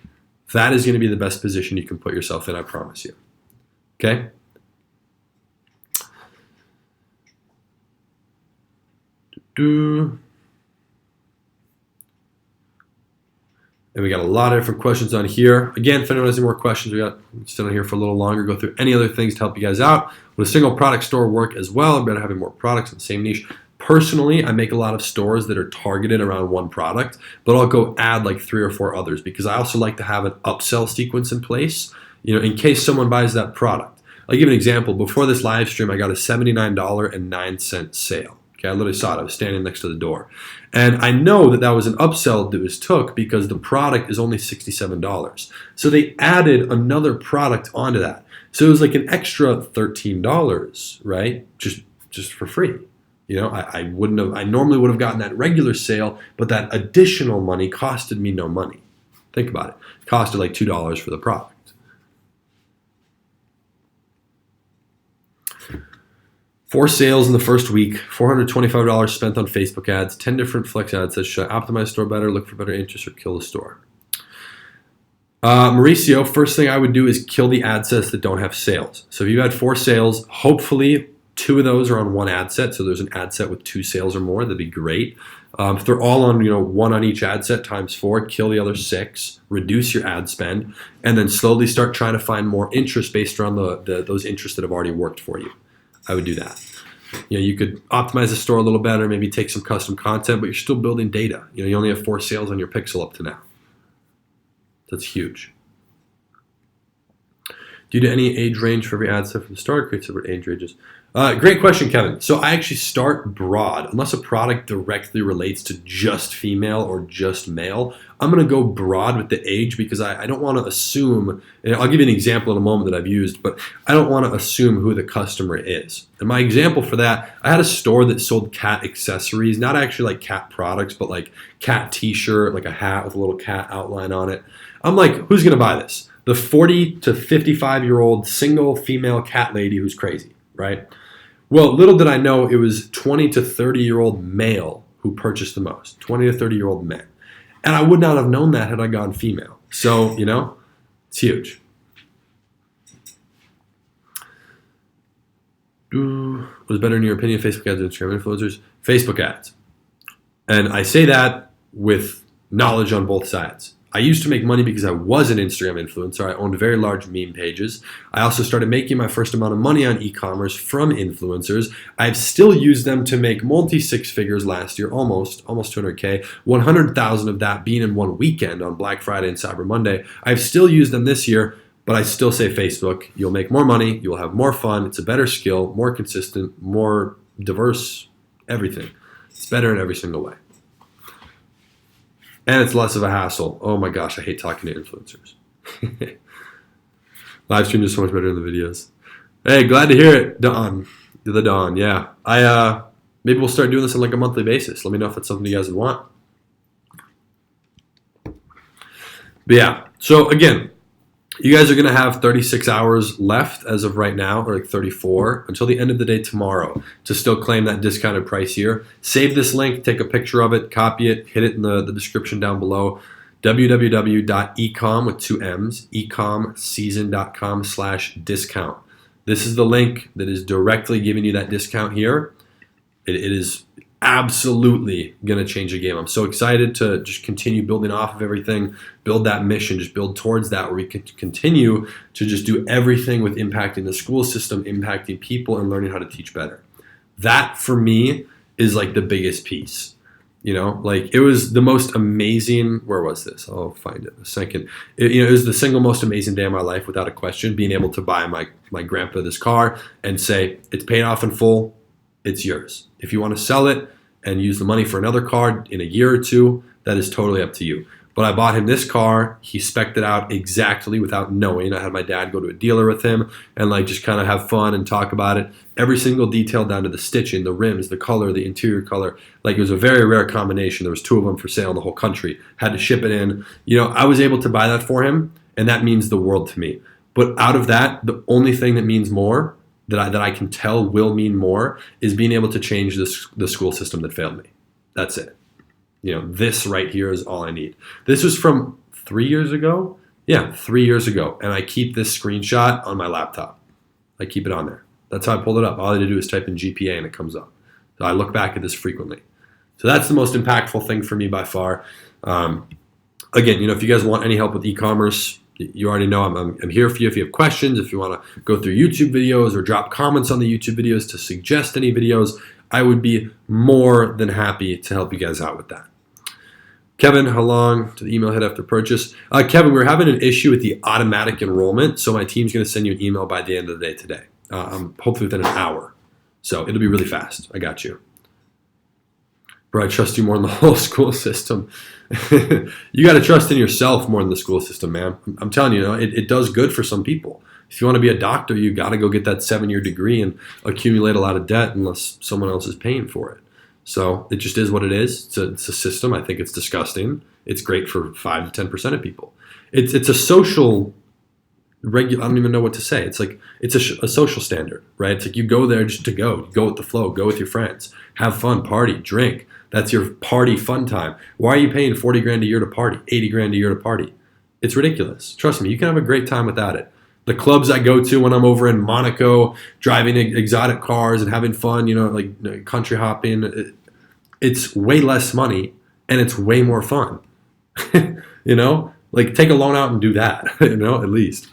That is going to be the best position you can put yourself in, I promise you, okay? And we got a lot of different questions on here. Again, if anyone has any more questions, we got still on here for a little longer. Go through any other things to help you guys out. Would a single product store work as well? I'm better having more products in the same niche. Personally, I make a lot of stores that are targeted around one product, but I'll go add like 3 or 4 others because I also like to have an upsell sequence in place, in case someone buys that product. I'll give an example. Before this live stream, I got a $79.09 sale. Okay, I literally saw it. I was standing next to the door. And I know that was an upsell that was took because the product is only $67. So they added another product onto that. So it was like an extra $13, right? Just for free. I normally would have gotten that regular sale, but that additional money costed me no money. Think about it. It costed like $2 for the product. Four sales in the first week, $425 spent on Facebook ads, 10 different flex ads. Says, should I optimize store better, look for better interest, or kill the store? Mauricio, first thing I would do is kill the ad sets that don't have sales. So if you had 4 sales, hopefully 2 of those are on one ad set. So there's an ad set with 2 sales or more. That'd be great. If they're all on, 1 on each ad set times 4, kill the other 6, reduce your ad spend, and then slowly start trying to find more interest based around those interests that have already worked for you. I would do that. You could optimize the store a little better, maybe take some custom content, but you're still building data. You only have 4 sales on your pixel up to now. That's huge. Do you do any age range for every ad set from the start? Create separate age ranges. Great question, Kevin. So I actually start broad. Unless a product directly relates to just female or just male, I'm going to go broad with the age because I don't want to assume, and I'll give you an example in a moment that I've used, but I don't want to assume who the customer is. And my example for that, I had a store that sold cat accessories, not actually like cat products, but like cat t-shirt, like a hat with a little cat outline on it. I'm like, who's going to buy this? The 40 to 55-year-old single female cat lady who's crazy, right? Well, little did I know it was 20 to 30-year-old male who purchased the most, 20 to 30-year-old men. And I would not have known that had I gone female. So, it's huge. Was better in your opinion, Facebook ads or Instagram influencers? Facebook ads. And I say that with knowledge on both sides. I used to make money because I was an Instagram influencer. I owned very large meme pages. I also started making my first amount of money on e-commerce from influencers. I've still used them to make multi-6 figures last year, almost 200K, 100,000 of that being in one weekend on Black Friday and Cyber Monday. I've still used them this year, but I still say Facebook. You'll make more money. You'll have more fun. It's a better skill, more consistent, more diverse, everything. It's better in every single way. and it's less of a hassle. Oh my gosh, I hate talking to influencers. Live stream is so much better than the videos. Hey, glad to hear it, Don. The Don, yeah. Maybe we'll start doing this on like a monthly basis. Let me know if it's something you guys would want. But yeah, so again, you guys are going to have 36 hours left as of right now, or like 34, until the end of the day tomorrow to still claim that discounted price here. Save this link, take a picture of it, copy it, hit it in the description down below. www.ecom with 2 M's, ecomseason.com/discount. This is the link that is directly giving you that discount here. It is absolutely going to change the game. I'm so excited to just continue building off of everything, build that mission, just build towards that, where we can continue to just do everything with impacting the school system, impacting people, and learning how to teach better. That, for me, is like the biggest piece. You know, like it was the most amazing, where was this? I'll find it in a second. It was the single most amazing day of my life, without a question, being able to buy my grandpa this car and say, it's paid off in full, it's yours. If you want to sell it and use the money for another car in a year or two, that is totally up to you. But I bought him this car. He spec'd it out exactly without knowing. I had my dad go to a dealer with him and like just kind of have fun and talk about it. Every single detail down to the stitching, the rims, the color, the interior color. Like it was a very rare combination. There was 2 of them for sale in the whole country. Had to ship it in. You know, I was able to buy that for him, and that means the world to me. But out of that, the only thing that means more, that I can tell will mean more, is being able to change the school system that failed me. That's it. You know, this right here is all I need. This was from 3 years ago. Yeah, 3 years ago. And I keep this screenshot on my laptop. I keep it on there. That's how I pulled it up. All I had to do is type in GPA and it comes up. So I look back at this frequently. So that's the most impactful thing for me by far. Again, you know, if you guys want any help with e-commerce, you already know I'm here for you. If you have questions, if you want to go through YouTube videos or drop comments on the YouTube videos to suggest any videos, I would be more than happy to help you guys out with that. Kevin, how long to the email hit after purchase? Kevin, we're having an issue with the automatic enrollment, so my team's going to send you an email by the end of the day today. Hopefully within an hour. So it'll be really fast. I got you. Bro, I trust you more than the whole school system. You got to trust in yourself more than the school system, man. I'm telling you, it does good for some people. If you want to be a doctor, you got to go get that 7-year degree and accumulate a lot of debt unless someone else is paying for it. So it just is what it is. It's a system. I think it's disgusting. It's great for 5 to 10% of people. It's a social I don't even know what to say. It's like it's a social standard, right? It's like you go there just to go. You go with the flow. Go with your friends. Have fun. Party. Drink. That's your party fun time. Why are you paying 40 grand a year to party? 80 grand a year to party? It's ridiculous. Trust me, you can have a great time without it. The clubs I go to when I'm over in Monaco, driving exotic cars and having fun, like country hopping, it's way less money and it's way more fun. Like take a loan out and do that, at least.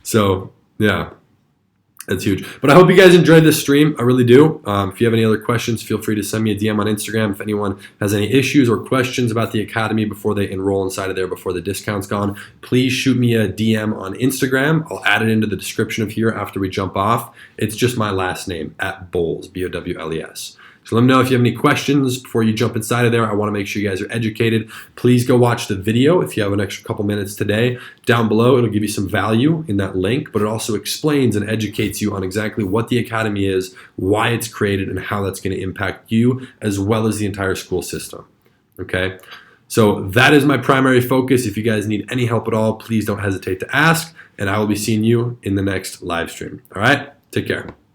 So, yeah, that's huge. But I hope you guys enjoyed this stream. I really do. If you have any other questions, feel free to send me a DM on Instagram. If anyone has any issues or questions about the Academy before they enroll inside of there, before the discount's gone, please shoot me a DM on Instagram. I'll add it into the description of here after we jump off. It's just my last name, @Bowles, Bowles. So let me know if you have any questions before you jump inside of there. I want to make sure you guys are educated. Please go watch the video if you have an extra couple minutes today. Down below, it'll give you some value in that link, but it also explains and educates you on exactly what the Academy is, why it's created, and how that's going to impact you as well as the entire school system. Okay? So that is my primary focus. If you guys need any help at all, please don't hesitate to ask, and I will be seeing you in the next live stream. All right? Take care.